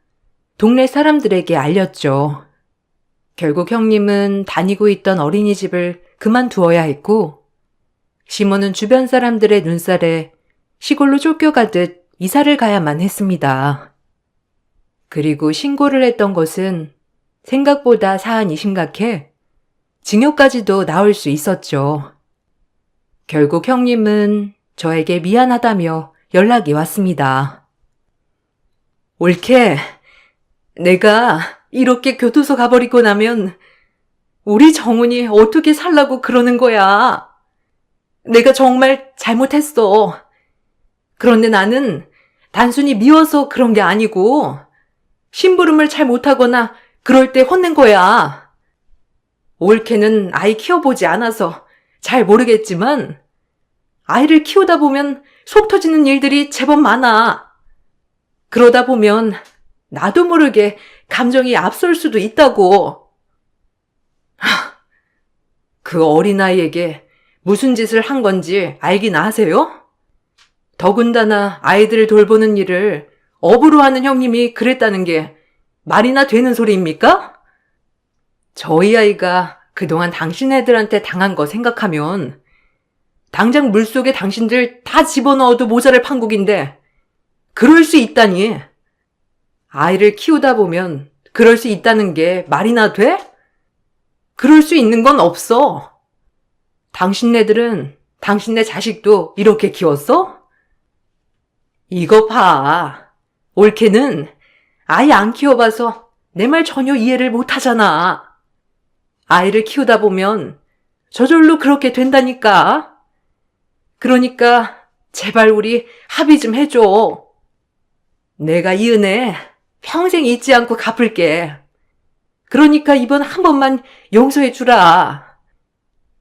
동네 사람들에게 알렸죠. 결국 형님은 다니고 있던 어린이집을 그만두어야 했고 시모는 주변 사람들의 눈살에 시골로 쫓겨가듯 이사를 가야만 했습니다. 그리고 신고를 했던 것은 생각보다 사안이 심각해 징역까지도 나올 수 있었죠. 결국 형님은 저에게 미안하다며 연락이 왔습니다. 올케, 내가 이렇게 교도소 가버리고 나면 우리 정훈이 어떻게 살라고 그러는 거야. 내가 정말 잘못했어. 그런데 나는 단순히 미워서 그런 게 아니고 심부름을 잘 못하거나 그럴 때 혼낸 거야. 올케는 아이 키워보지 않아서 잘 모르겠지만 아이를 키우다 보면 속 터지는 일들이 제법 많아. 그러다 보면 나도 모르게 감정이 앞설 수도 있다고. 그 어린아이에게 무슨 짓을 한 건지 알긴 아세요? 더군다나 아이들을 돌보는 일을 업으로 하는 형님이 그랬다는 게 말이나 되는 소리입니까? 저희 아이가 그동안 당신 애들한테 당한 거 생각하면 당장 물속에 당신들 다 집어넣어도 모자랄 판국인데 그럴 수 있다니. 아이를 키우다 보면 그럴 수 있다는 게 말이나 돼? 그럴 수 있는 건 없어. 당신네들은 당신네 자식도 이렇게 키웠어? 이거 봐. 올케는 아이 안 키워봐서 내 말 전혀 이해를 못하잖아. 아이를 키우다 보면 저절로 그렇게 된다니까. 그러니까 제발 우리 합의 좀 해줘. 내가 이 은혜 평생 잊지 않고 갚을게. 그러니까 이번 한 번만 용서해 주라.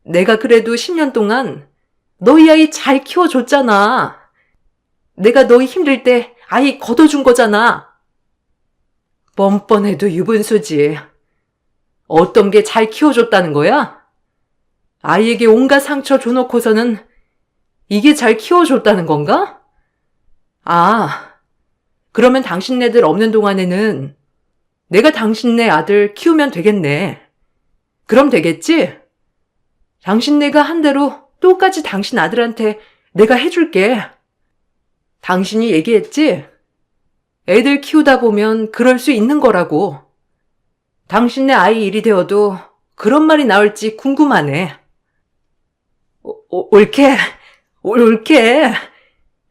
내가 그래도 10년 동안 너희 아이 잘 키워줬잖아. 내가 너희 힘들 때 아이 걷어준 거잖아. 뻔뻔해도 유분수지. 어떤 게 잘 키워줬다는 거야? 아이에게 온갖 상처 줘놓고서는 이게 잘 키워줬다는 건가? 아, 그러면 당신네들 없는 동안에는 내가 당신네 아들 키우면 되겠네. 그럼 되겠지? 당신네가 한 대로 똑같이 당신 아들한테 내가 해줄게. 당신이 얘기했지? 애들 키우다 보면 그럴 수 있는 거라고. 당신네 아이 일이 되어도 그런 말이 나올지 궁금하네. 올케.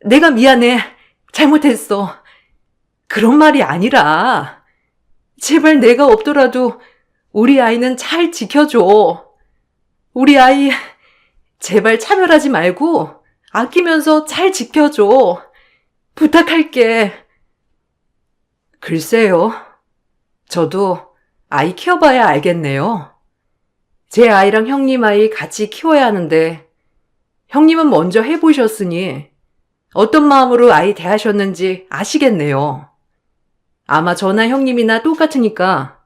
내가 미안해. 잘못했어. 그런 말이 아니라 제발 내가 없더라도 우리 아이는 잘 지켜줘. 우리 아이, 제발 차별하지 말고 아끼면서 잘 지켜줘. 부탁할게. 글쎄요. 저도 아이 키워봐야 알겠네요. 제 아이랑 형님 아이 같이 키워야 하는데 형님은 먼저 해보셨으니 어떤 마음으로 아이 대하셨는지 아시겠네요. 아마 저나 형님이나 똑같으니까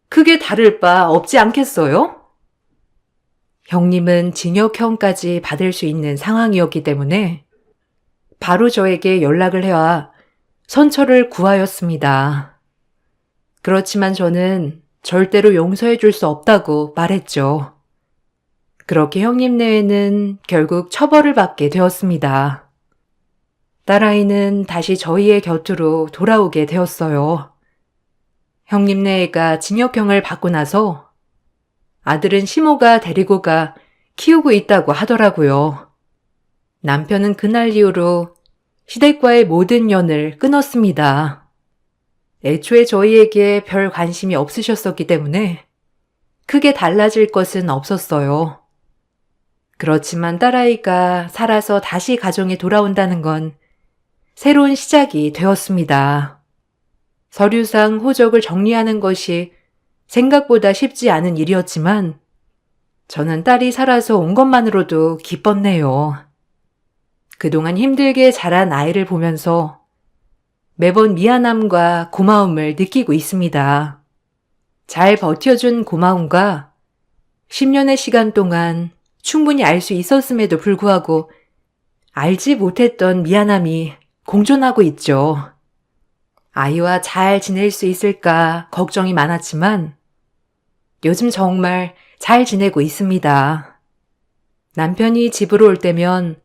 크게 다를 바 없지 않겠어요? 형님은 징역형까지 받을 수 있는 상황이었기 때문에 바로 저에게 연락을 해와 선처를 구하였습니다. 그렇지만 저는 절대로 용서해 줄 수 없다고 말했죠. 그렇게 형님 내외는 결국 처벌을 받게 되었습니다. 딸아이는 다시 저희의 곁으로 돌아오게 되었어요. 형님 내외가 징역형을 받고 나서 아들은 시모가 데리고 가 키우고 있다고 하더라고요. 남편은 그날 이후로 시댁과의 모든 연을 끊었습니다. 애초에 저희에게 별 관심이 없으셨었기 때문에 크게 달라질 것은 없었어요. 그렇지만 딸아이가 살아서 다시 가정에 돌아온다는 건 새로운 시작이 되었습니다. 서류상 호적을 정리하는 것이 생각보다 쉽지 않은 일이었지만 저는 딸이 살아서 온 것만으로도 기뻤네요. 그동안 힘들게 자란 아이를 보면서 매번 미안함과 고마움을 느끼고 있습니다. 잘 버텨준 고마움과 10년의 시간 동안 충분히 알 수 있었음에도 불구하고 알지 못했던 미안함이 공존하고 있죠. 아이와 잘 지낼 수 있을까 걱정이 많았지만 요즘 정말 잘 지내고 있습니다. 남편이 집으로 올 때면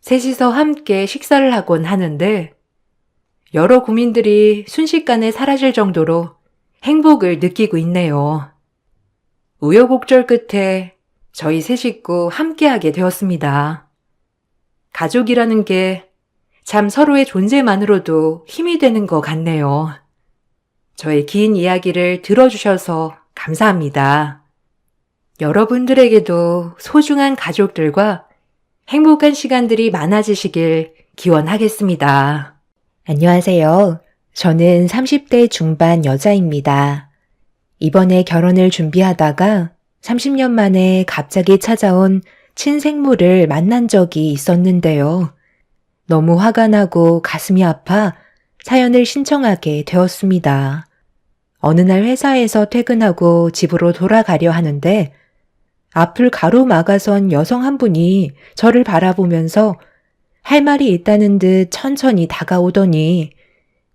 셋이서 함께 식사를 하곤 하는데 여러 고민들이 순식간에 사라질 정도로 행복을 느끼고 있네요. 우여곡절 끝에 저희 세 식구 함께하게 되었습니다. 가족이라는 게 참 서로의 존재만으로도 힘이 되는 것 같네요. 저의 긴 이야기를 들어주셔서 감사합니다. 여러분들에게도 소중한 가족들과 행복한 시간들이 많아지시길 기원하겠습니다. 안녕하세요. 저는 30대 중반 여자입니다. 이번에 결혼을 준비하다가 30년 만에 갑자기 찾아온 친생모를 만난 적이 있었는데요. 너무 화가 나고 가슴이 아파 사연을 신청하게 되었습니다. 어느 날 회사에서 퇴근하고 집으로 돌아가려 하는데 앞을 가로막아선 여성 한 분이 저를 바라보면서 할 말이 있다는 듯 천천히 다가오더니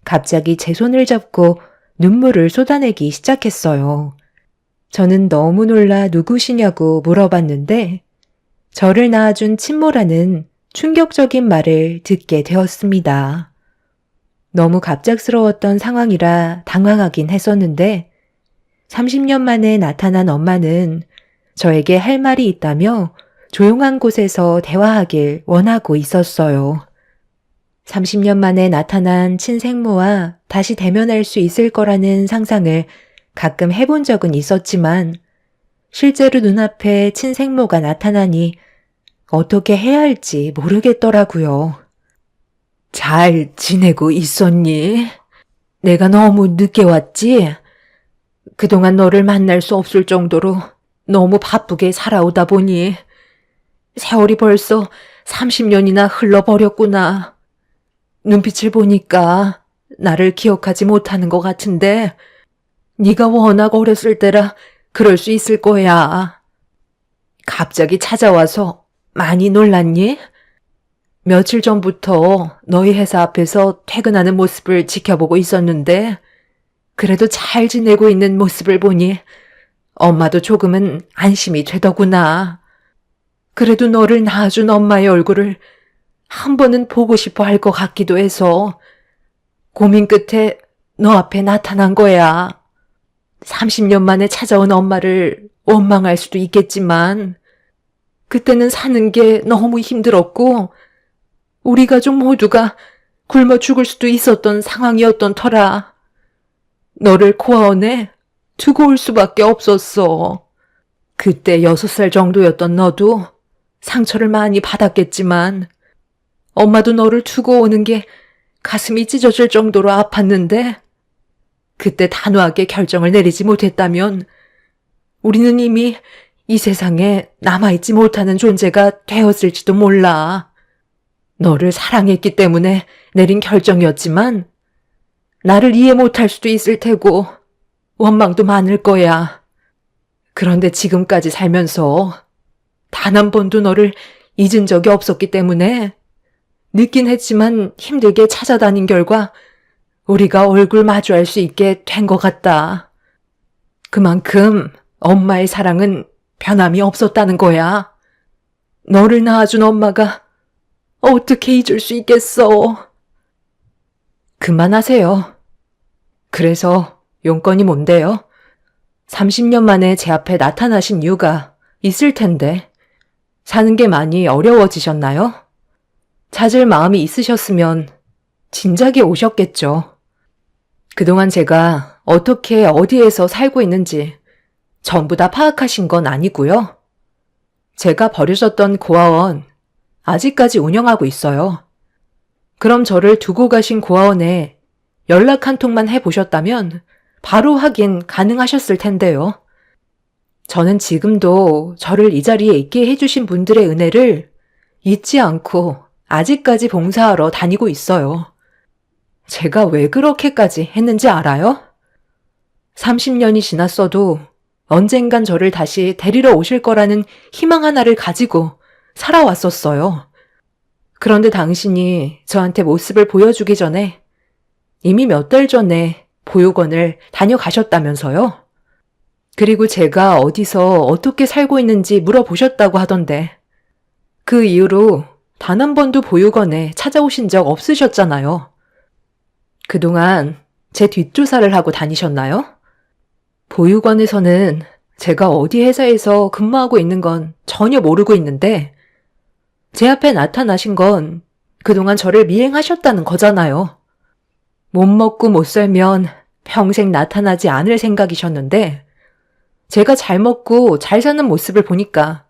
갑자기 제 손을 잡고 눈물을 쏟아내기 시작했어요. 저는 너무 놀라 누구시냐고 물어봤는데 저를 낳아준 친모라는 충격적인 말을 듣게 되었습니다. 너무 갑작스러웠던 상황이라 당황하긴 했었는데 30년 만에 나타난 엄마는 저에게 할 말이 있다며 조용한 곳에서 대화하길 원하고 있었어요. 30년 만에 나타난 친생모와 다시 대면할 수 있을 거라는 상상을 가끔 해본 적은 있었지만 실제로 눈앞에 친생모가 나타나니 어떻게 해야 할지 모르겠더라고요. 잘 지내고 있었니? 내가 너무 늦게 왔지? 그동안 너를 만날 수 없을 정도로 너무 바쁘게 살아오다 보니 세월이 벌써 30년이나 흘러버렸구나. 눈빛을 보니까 나를 기억하지 못하는 것 같은데 네가 워낙 어렸을 때라 그럴 수 있을 거야. 갑자기 찾아와서 많이 놀랐니? 며칠 전부터 너희 회사 앞에서 퇴근하는 모습을 지켜보고 있었는데 그래도 잘 지내고 있는 모습을 보니 엄마도 조금은 안심이 되더구나. 그래도 너를 낳아준 엄마의 얼굴을 한 번은 보고 싶어 할 것 같기도 해서 고민 끝에 너 앞에 나타난 거야. 30년 만에 찾아온 엄마를 원망할 수도 있겠지만 그때는 사는 게 너무 힘들었고 우리 가족 모두가 굶어 죽을 수도 있었던 상황이었던 터라 너를 고아원에 두고 올 수밖에 없었어. 그때 6살 정도였던 너도 상처를 많이 받았겠지만 엄마도 너를 두고 오는 게 가슴이 찢어질 정도로 아팠는데 그때 단호하게 결정을 내리지 못했다면 우리는 이미 이 세상에 남아있지 못하는 존재가 되었을지도 몰라. 너를 사랑했기 때문에 내린 결정이었지만 나를 이해 못할 수도 있을 테고 원망도 많을 거야. 그런데 지금까지 살면서 단 한 번도 너를 잊은 적이 없었기 때문에 늦긴 했지만 힘들게 찾아다닌 결과 우리가 얼굴 마주할 수 있게 된 것 같다. 그만큼 엄마의 사랑은 변함이 없었다는 거야. 너를 낳아준 엄마가 어떻게 잊을 수 있겠어. 그만하세요. 그래서 용건이 뭔데요? 30년 만에 제 앞에 나타나신 이유가 있을 텐데 사는 게 많이 어려워지셨나요? 찾을 마음이 있으셨으면 진작에 오셨겠죠. 그동안 제가 어떻게 어디에서 살고 있는지 전부 다 파악하신 건 아니고요. 제가 버려졌던 고아원 아직까지 운영하고 있어요. 그럼 저를 두고 가신 고아원에 연락 한 통만 해보셨다면 바로 확인 가능하셨을 텐데요. 저는 지금도 저를 이 자리에 있게 해주신 분들의 은혜를 잊지 않고 아직까지 봉사하러 다니고 있어요. 제가 왜 그렇게까지 했는지 알아요? 30년이 지났어도 언젠간 저를 다시 데리러 오실 거라는 희망 하나를 가지고 살아왔었어요. 그런데 당신이 저한테 모습을 보여주기 전에 이미 몇 달 전에 보육원을 다녀가셨다면서요? 그리고 제가 어디서 어떻게 살고 있는지 물어보셨다고 하던데 그 이후로 단 한 번도 보육원에 찾아오신 적 없으셨잖아요. 그동안 제 뒷조사를 하고 다니셨나요? 보육원에서는 제가 어디 회사에서 근무하고 있는 건 전혀 모르고 있는데 제 앞에 나타나신 건 그동안 저를 미행하셨다는 거잖아요. 못 먹고 못 살면 평생 나타나지 않을 생각이셨는데 제가 잘 먹고 잘 사는 모습을 보니까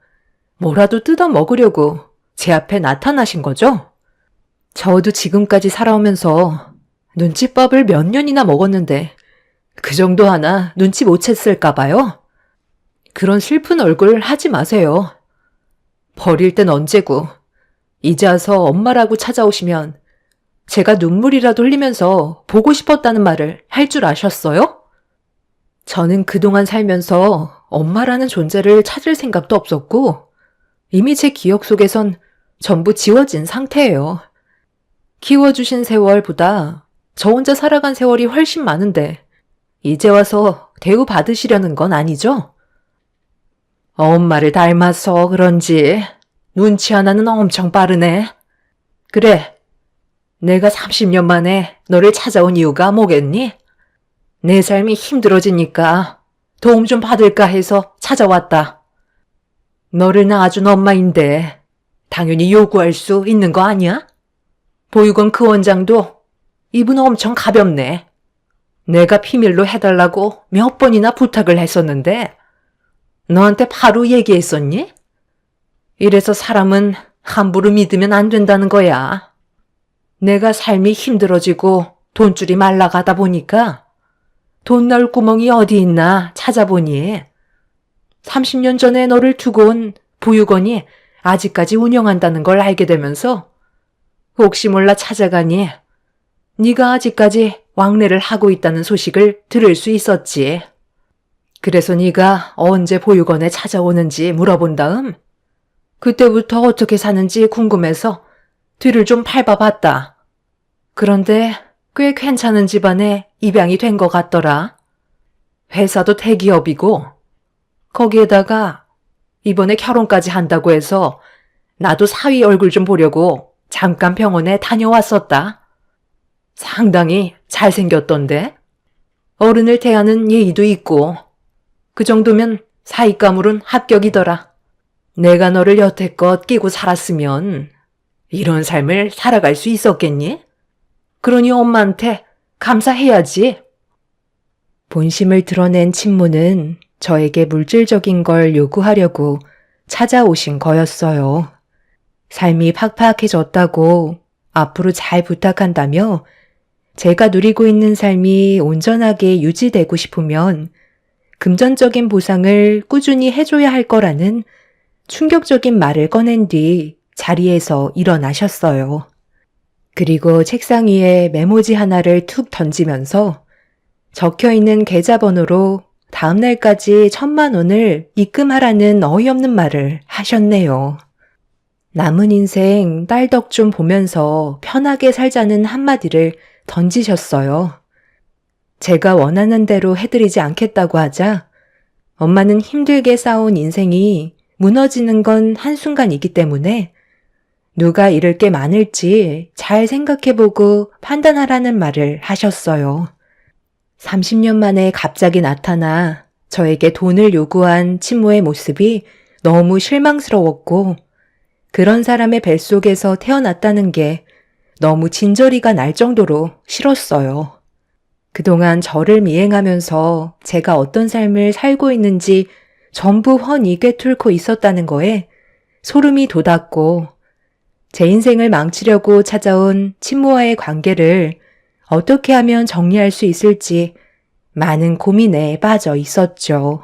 뭐라도 뜯어 먹으려고 제 앞에 나타나신 거죠? 저도 지금까지 살아오면서 눈칫밥을 몇 년이나 먹었는데 그 정도 하나 눈치 못 챘을까 봐요. 그런 슬픈 얼굴 하지 마세요. 버릴 땐 언제고 이제 와서 엄마라고 찾아오시면 제가 눈물이라도 흘리면서 보고 싶었다는 말을 할 줄 아셨어요? 저는 그동안 살면서 엄마라는 존재를 찾을 생각도 없었고 이미 제 기억 속에선 전부 지워진 상태예요. 키워주신 세월보다 저 혼자 살아간 세월이 훨씬 많은데 이제 와서 대우받으시려는 건 아니죠? 엄마를 닮아서 그런지 눈치 하나는 엄청 빠르네. 그래, 내가 30년 만에 너를 찾아온 이유가 뭐겠니? 내 삶이 힘들어지니까 도움 좀 받을까 해서 찾아왔다. 너를 낳아준 엄마인데 당연히 요구할 수 있는 거 아니야? 보육원 그 원장도 이분 엄청 가볍네. 내가 비밀로 해달라고 몇 번이나 부탁을 했었는데 너한테 바로 얘기했었니? 이래서 사람은 함부로 믿으면 안 된다는 거야. 내가 삶이 힘들어지고 돈줄이 말라가다 보니까 돈 넣을 구멍이 어디 있나 찾아보니 30년 전에 너를 두고 온 보육원이 아직까지 운영한다는 걸 알게 되면서 혹시 몰라 찾아가니 네가 아직까지 왕래를 하고 있다는 소식을 들을 수 있었지. 그래서 네가 언제 보육원에 찾아오는지 물어본 다음 그때부터 어떻게 사는지 궁금해서 뒤를 좀 밟아봤다. 그런데 꽤 괜찮은 집안에 입양이 된 것 같더라. 회사도 대기업이고 거기에다가 이번에 결혼까지 한다고 해서 나도 사위 얼굴 좀 보려고 잠깐 병원에 다녀왔었다. 상당히 잘생겼던데 어른을 대하는 예의도 있고 그 정도면 사윗감으론 합격이더라. 내가 너를 여태껏 끼고 살았으면 이런 삶을 살아갈 수 있었겠니? 그러니 엄마한테 감사해야지. 본심을 드러낸 친모는 저에게 물질적인 걸 요구하려고 찾아오신 거였어요. 삶이 팍팍해졌다고 앞으로 잘 부탁한다며 제가 누리고 있는 삶이 온전하게 유지되고 싶으면 금전적인 보상을 꾸준히 해줘야 할 거라는 충격적인 말을 꺼낸 뒤 자리에서 일어나셨어요. 그리고 책상 위에 메모지 하나를 툭 던지면서 적혀있는 계좌번호로 다음 날까지 1,000,000원을 입금하라는 어이없는 말을 하셨네요. 남은 인생 딸 덕 좀 보면서 편하게 살자는 한마디를 던지셨어요. 제가 원하는 대로 해드리지 않겠다고 하자 엄마는 힘들게 쌓아온 인생이 무너지는 건 한순간이기 때문에 누가 잃을 게 많을지 잘 생각해보고 판단하라는 말을 하셨어요. 30년 만에 갑자기 나타나 저에게 돈을 요구한 친모의 모습이 너무 실망스러웠고 그런 사람의 뱃속에서 태어났다는 게 너무 진저리가 날 정도로 싫었어요. 그동안 저를 미행하면서 제가 어떤 삶을 살고 있는지 전부 훤히 꿰뚫고 있었다는 거에 소름이 돋았고 제 인생을 망치려고 찾아온 친모와의 관계를 어떻게 하면 정리할 수 있을지 많은 고민에 빠져 있었죠.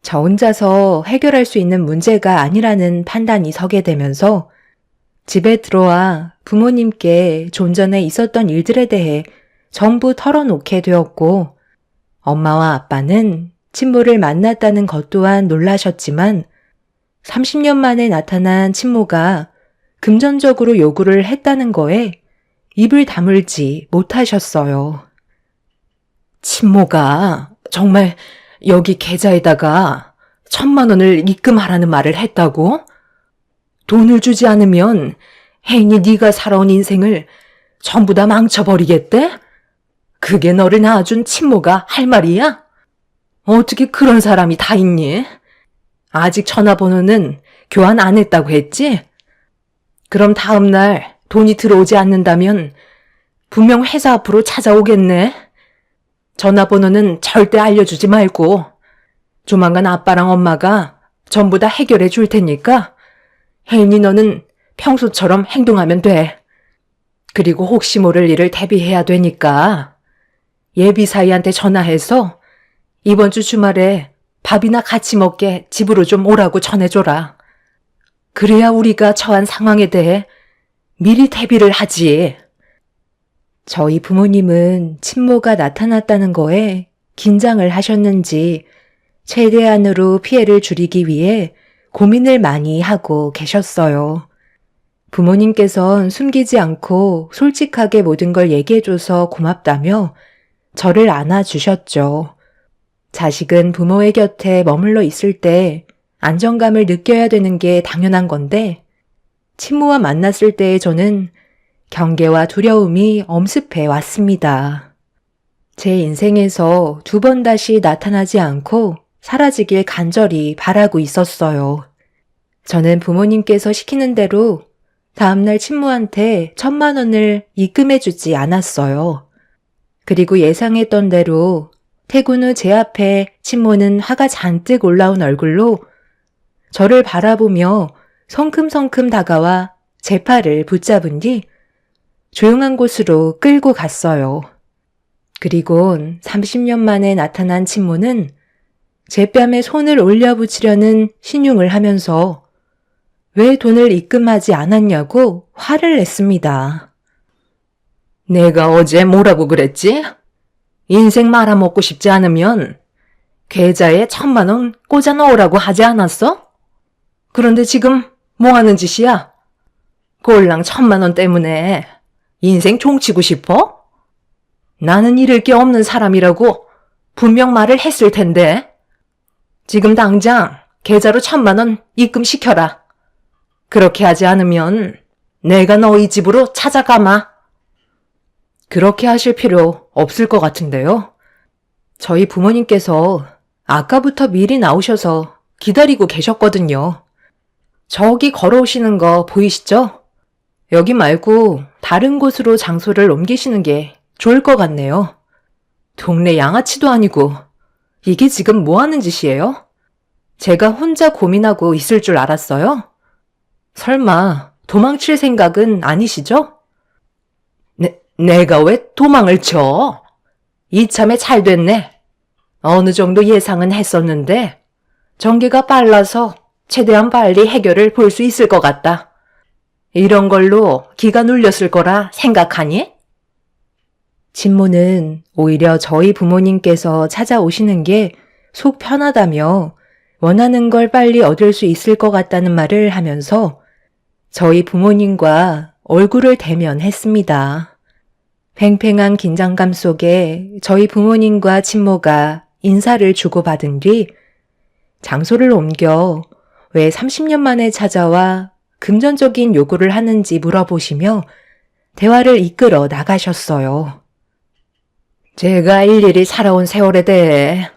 저 혼자서 해결할 수 있는 문제가 아니라는 판단이 서게 되면서 집에 들어와 부모님께 좀 전에 있었던 일들에 대해 전부 털어놓게 되었고 엄마와 아빠는 친모를 만났다는 것 또한 놀라셨지만 30년 만에 나타난 친모가 금전적으로 요구를 했다는 거에 입을 다물지 못하셨어요. 친모가 정말 여기 계좌에다가 1,000,000원을 입금하라는 말을 했다고? 돈을 주지 않으면 혜인이 네가 살아온 인생을 전부 다 망쳐버리겠대? 그게 너를 낳아준 친모가 할 말이야? 어떻게 그런 사람이 다 있니? 아직 전화번호는 교환 안 했다고 했지? 그럼 다음날 돈이 들어오지 않는다면 분명 회사 앞으로 찾아오겠네? 전화번호는 절대 알려주지 말고 조만간 아빠랑 엄마가 전부 다 해결해 줄 테니까 혜인이 너는 평소처럼 행동하면 돼. 그리고 혹시 모를 일을 대비해야 되니까 예비사이한테 전화해서 이번 주 주말에 밥이나 같이 먹게 집으로 좀 오라고 전해줘라. 그래야 우리가 처한 상황에 대해 미리 대비를 하지. 저희 부모님은 친모가 나타났다는 거에 긴장을 하셨는지 최대한으로 피해를 줄이기 위해 고민을 많이 하고 계셨어요. 부모님께선 숨기지 않고 솔직하게 모든 걸 얘기해줘서 고맙다며 저를 안아주셨죠. 자식은 부모의 곁에 머물러 있을 때 안정감을 느껴야 되는 게 당연한 건데 친모와 만났을 때의 저는 경계와 두려움이 엄습해 왔습니다. 제 인생에서 2번 다시 나타나지 않고 사라지길 간절히 바라고 있었어요. 저는 부모님께서 시키는 대로 다음날 친모한테 1,000,000원을 입금해주지 않았어요. 그리고 예상했던 대로 퇴근 후 제 앞에 친모는 화가 잔뜩 올라온 얼굴로 저를 바라보며 성큼성큼 다가와 제 팔을 붙잡은 뒤 조용한 곳으로 끌고 갔어요. 그리곤 30년 만에 나타난 친모는 제 뺨에 손을 올려붙이려는 신용을 하면서 왜 돈을 입금하지 않았냐고 화를 냈습니다. 내가 어제 뭐라고 그랬지? 인생 말아먹고 싶지 않으면 계좌에 1,000,000원 꽂아 넣으라고 하지 않았어? 그런데 지금 뭐 하는 짓이야? 꼴랑 1,000,000원 때문에 인생 종치고 싶어? 나는 잃을 게 없는 사람이라고 분명 말을 했을 텐데. 지금 당장 계좌로 1,000,000원 입금시켜라. 그렇게 하지 않으면 내가 너희 집으로 찾아가마. 그렇게 하실 필요 없을 것 같은데요. 저희 부모님께서 아까부터 미리 나오셔서 기다리고 계셨거든요. 저기 걸어오시는 거 보이시죠? 여기 말고 다른 곳으로 장소를 옮기시는 게 좋을 것 같네요. 동네 양아치도 아니고 이게 지금 뭐 하는 짓이에요? 제가 혼자 고민하고 있을 줄 알았어요? 설마 도망칠 생각은 아니시죠? 내가 왜 도망을 쳐? 이참에 잘 됐네. 어느 정도 예상은 했었는데 전개가 빨라서 최대한 빨리 해결을 볼 수 있을 것 같다. 이런 걸로 기가 눌렸을 거라 생각하니? 친모는 오히려 저희 부모님께서 찾아오시는 게 속 편하다며 원하는 걸 빨리 얻을 수 있을 것 같다는 말을 하면서 저희 부모님과 얼굴을 대면했습니다. 팽팽한 긴장감 속에 저희 부모님과 친모가 인사를 주고받은 뒤 장소를 옮겨 왜 30년 만에 찾아와 금전적인 요구를 하는지 물어보시며 대화를 이끌어 나가셨어요. 제가 일일이 살아온 세월에 대해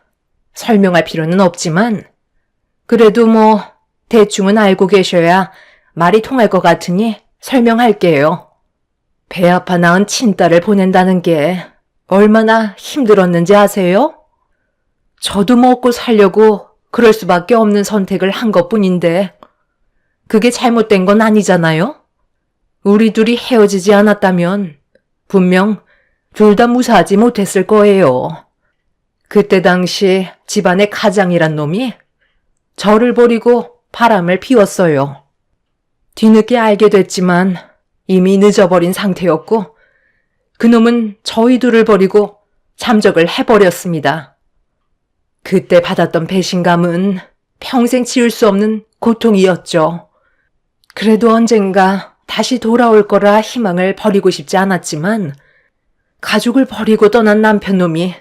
설명할 필요는 없지만 그래도 뭐 대충은 알고 계셔야 말이 통할 것 같으니 설명할게요. 배 아파 낳은 친딸을 보낸다는 게 얼마나 힘들었는지 아세요? 저도 먹고 살려고 그럴 수밖에 없는 선택을 한 것뿐인데 그게 잘못된 건 아니잖아요? 우리 둘이 헤어지지 않았다면 분명 둘 다 무사하지 못했을 거예요. 그때 당시 집안의 가장이란 놈이 저를 버리고 바람을 피웠어요. 뒤늦게 알게 됐지만 이미 늦어버린 상태였고 그놈은 저희 둘을 버리고 잠적을 해버렸습니다. 그때 받았던 배신감은 평생 지울 수 없는 고통이었죠. 그래도 언젠가 다시 돌아올 거라 희망을 버리고 싶지 않았지만 가족을 버리고 떠난 남편 놈이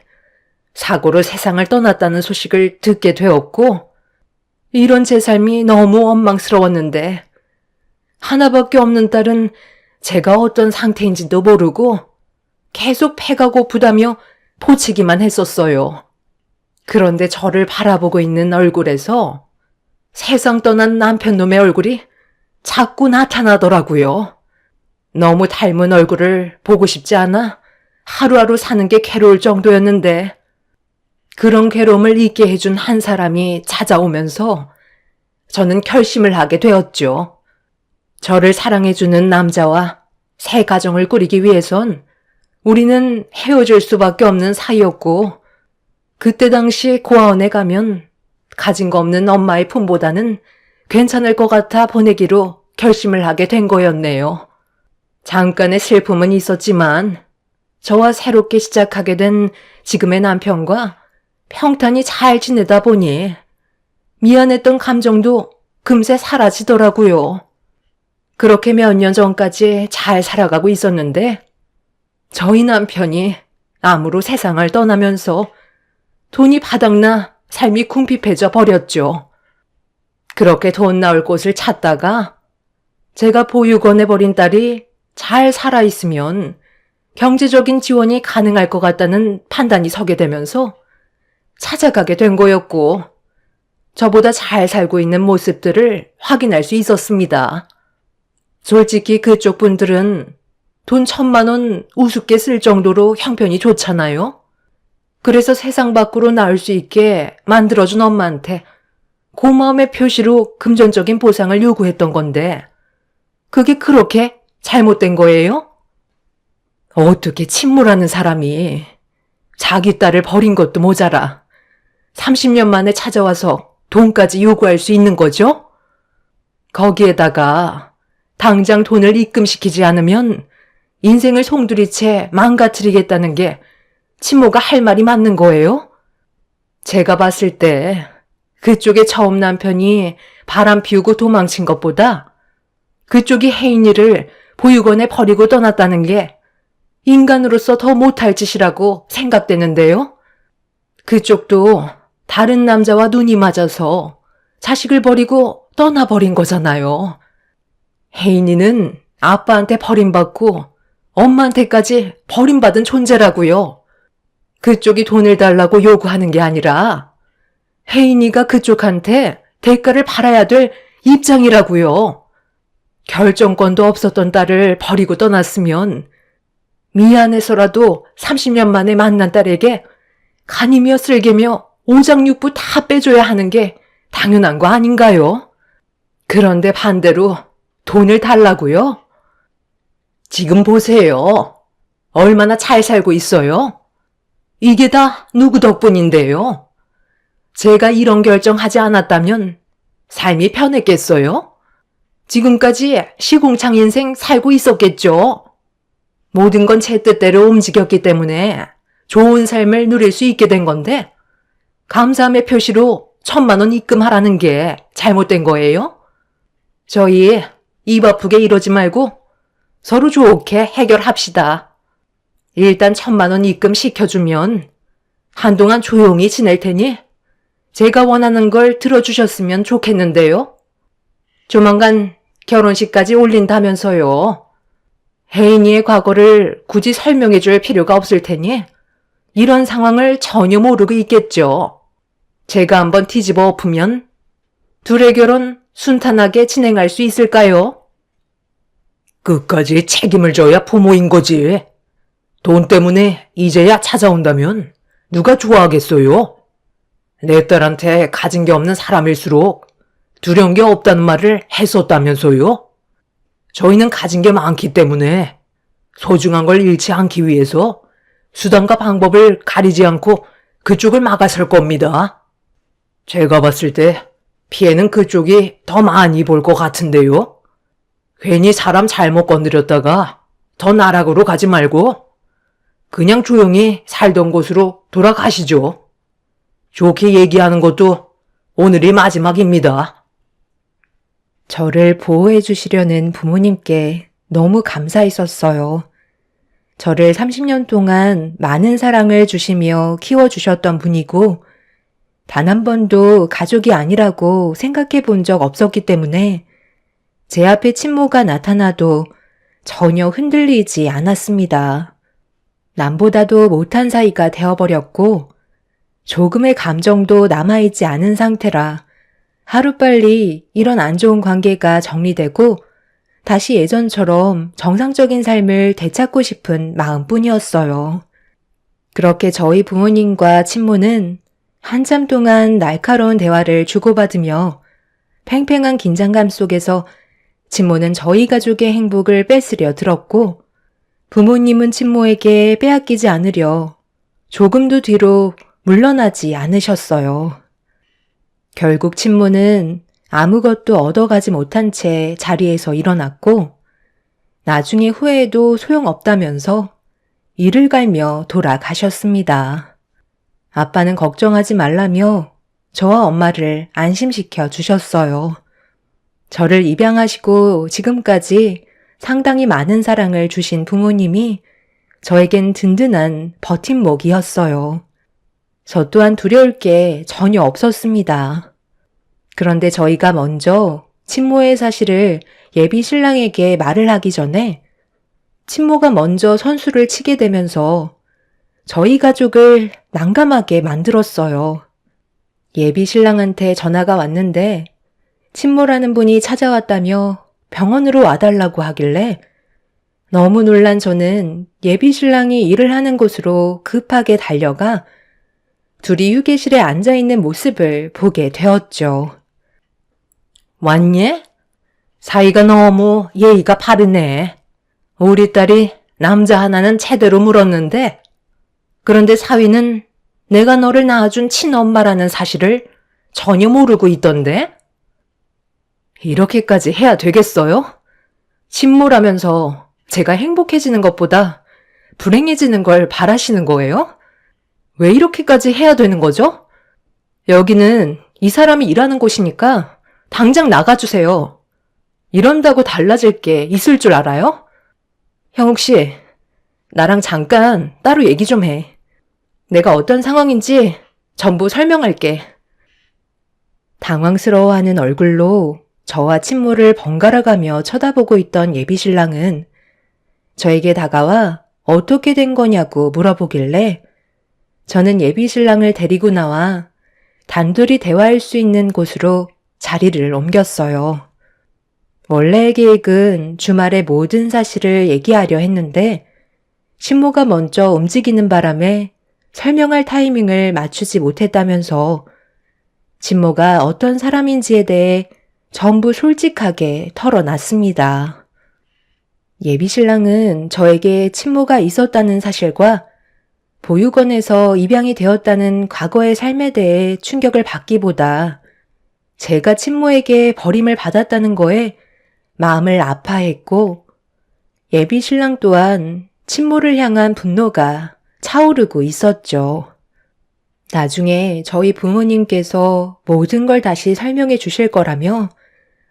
사고로 세상을 떠났다는 소식을 듣게 되었고 이런 제 삶이 너무 원망스러웠는데 하나밖에 없는 딸은 제가 어떤 상태인지도 모르고 계속 배가 고프다며 포치기만 했었어요. 그런데 저를 바라보고 있는 얼굴에서 세상 떠난 남편 놈의 얼굴이 자꾸 나타나더라고요. 너무 닮은 얼굴을 보고 싶지 않아 하루하루 사는 게 괴로울 정도였는데 그런 괴로움을 잊게 해준 한 사람이 찾아오면서 저는 결심을 하게 되었죠. 저를 사랑해주는 남자와 새 가정을 꾸리기 위해선 우리는 헤어질 수밖에 없는 사이였고 그때 당시 고아원에 가면 가진 거 없는 엄마의 품보다는 괜찮을 것 같아 보내기로 결심을 하게 된 거였네요. 잠깐의 슬픔은 있었지만 저와 새롭게 시작하게 된 지금의 남편과 평탄히 잘 지내다 보니 미안했던 감정도 금세 사라지더라고요. 그렇게 몇 년 전까지 잘 살아가고 있었는데 저희 남편이 암으로 세상을 떠나면서 돈이 바닥나 삶이 궁핍해져 버렸죠. 그렇게 돈 나올 곳을 찾다가 제가 보육원에 버린 딸이 잘 살아있으면 경제적인 지원이 가능할 것 같다는 판단이 서게 되면서 찾아가게 된 거였고 저보다 잘 살고 있는 모습들을 확인할 수 있었습니다. 솔직히 그쪽 분들은 돈 1,000만 원 우습게 쓸 정도로 형편이 좋잖아요. 그래서 세상 밖으로 나올 수 있게 만들어준 엄마한테 고마움의 표시로 금전적인 보상을 요구했던 건데 그게 그렇게 잘못된 거예요? 어떻게 친모라는 사람이 자기 딸을 버린 것도 모자라 30년 만에 찾아와서 돈까지 요구할 수 있는 거죠? 거기에다가 당장 돈을 입금시키지 않으면 인생을 송두리째 망가뜨리겠다는 게 친모가 할 말이 맞는 거예요? 제가 봤을 때 그쪽의 처음 남편이 바람 피우고 도망친 것보다 그쪽이 혜인이를 보육원에 버리고 떠났다는 게 인간으로서 더 못할 짓이라고 생각되는데요. 그쪽도 다른 남자와 눈이 맞아서 자식을 버리고 떠나버린 거잖아요. 혜인이는 아빠한테 버림받고 엄마한테까지 버림받은 존재라고요. 그쪽이 돈을 달라고 요구하는 게 아니라 혜인이가 그쪽한테 대가를 받아야 될 입장이라고요. 결정권도 없었던 딸을 버리고 떠났으면 미안해서라도 30년 만에 만난 딸에게 간이며 쓸개며 오장육부 다 빼줘야 하는 게 당연한 거 아닌가요? 그런데 반대로 돈을 달라고요? 지금 보세요. 얼마나 잘 살고 있어요? 이게 다 누구 덕분인데요? 제가 이런 결정하지 않았다면 삶이 편했겠어요? 지금까지 시궁창 인생 살고 있었겠죠? 모든 건 제 뜻대로 움직였기 때문에 좋은 삶을 누릴 수 있게 된 건데 감사함의 표시로 1,000만 원 입금하라는 게 잘못된 거예요? 저희 입 아프게 이러지 말고 서로 좋게 해결합시다. 일단 1,000만 원 입금 시켜주면 한동안 조용히 지낼 테니 제가 원하는 걸 들어주셨으면 좋겠는데요. 조만간 결혼식까지 올린다면서요. 혜인이의 과거를 굳이 설명해 줄 필요가 없을 테니 이런 상황을 전혀 모르고 있겠죠. 제가 한번 뒤집어 엎으면 둘의 결혼 순탄하게 진행할 수 있을까요? 끝까지 책임을 져야 부모인 거지. 돈 때문에 이제야 찾아온다면 누가 좋아하겠어요? 내 딸한테 가진 게 없는 사람일수록 두려운 게 없다는 말을 했었다면서요? 저희는 가진 게 많기 때문에 소중한 걸 잃지 않기 위해서 수단과 방법을 가리지 않고 그쪽을 막아설 겁니다. 제가 봤을 때 피해는 그쪽이 더 많이 볼 것 같은데요. 괜히 사람 잘못 건드렸다가 더 나락으로 가지 말고 그냥 조용히 살던 곳으로 돌아가시죠. 좋게 얘기하는 것도 오늘이 마지막입니다. 저를 보호해 주시려는 부모님께 너무 감사했었어요. 저를 30년 동안 많은 사랑을 주시며 키워주셨던 분이고 단 한 번도 가족이 아니라고 생각해 본 적 없었기 때문에 제 앞에 친모가 나타나도 전혀 흔들리지 않았습니다. 남보다도 못한 사이가 되어버렸고 조금의 감정도 남아있지 않은 상태라 하루빨리 이런 안 좋은 관계가 정리되고 다시 예전처럼 정상적인 삶을 되찾고 싶은 마음뿐이었어요. 그렇게 저희 부모님과 친모는 한참 동안 날카로운 대화를 주고받으며 팽팽한 긴장감 속에서 친모는 저희 가족의 행복을 뺏으려 들었고 부모님은 친모에게 빼앗기지 않으려 조금도 뒤로 물러나지 않으셨어요. 결국 친모는 아무것도 얻어가지 못한 채 자리에서 일어났고 나중에 후회해도 소용없다면서 이를 갈며 돌아가셨습니다. 아빠는 걱정하지 말라며 저와 엄마를 안심시켜 주셨어요. 저를 입양하시고 지금까지 상당히 많은 사랑을 주신 부모님이 저에겐 든든한 버팀목이었어요. 저 또한 두려울 게 전혀 없었습니다. 그런데 저희가 먼저 친모의 사실을 예비 신랑에게 말을 하기 전에 친모가 먼저 선수를 치게 되면서 저희 가족을 난감하게 만들었어요. 예비 신랑한테 전화가 왔는데 친모라는 분이 찾아왔다며 병원으로 와달라고 하길래 너무 놀란 저는 예비 신랑이 일을 하는 곳으로 급하게 달려가 둘이 휴게실에 앉아있는 모습을 보게 되었죠. 왔니? 사이가 너무 예의가 바르네. 우리 딸이 남자 하나는 제대로 물었는데 그런데 사위는 내가 너를 낳아준 친엄마라는 사실을 전혀 모르고 있던데? 이렇게까지 해야 되겠어요? 친모라면서 제가 행복해지는 것보다 불행해지는 걸 바라시는 거예요? 왜 이렇게까지 해야 되는 거죠? 여기는 이 사람이 일하는 곳이니까 당장 나가주세요. 이런다고 달라질 게 있을 줄 알아요? 형욱 씨, 나랑 잠깐 따로 얘기 좀 해. 내가 어떤 상황인지 전부 설명할게. 당황스러워하는 얼굴로 저와 친모를 번갈아가며 쳐다보고 있던 예비신랑은 저에게 다가와 어떻게 된 거냐고 물어보길래 저는 예비신랑을 데리고 나와 단둘이 대화할 수 있는 곳으로 자리를 옮겼어요. 원래의 계획은 주말에 모든 사실을 얘기하려 했는데 친모가 먼저 움직이는 바람에 설명할 타이밍을 맞추지 못했다면서 친모가 어떤 사람인지에 대해 전부 솔직하게 털어놨습니다. 예비신랑은 저에게 친모가 있었다는 사실과 보육원에서 입양이 되었다는 과거의 삶에 대해 충격을 받기보다 제가 친모에게 버림을 받았다는 거에 마음을 아파했고 예비신랑 또한 친모를 향한 분노가 차오르고 있었죠. 나중에 저희 부모님께서 모든 걸 다시 설명해 주실 거라며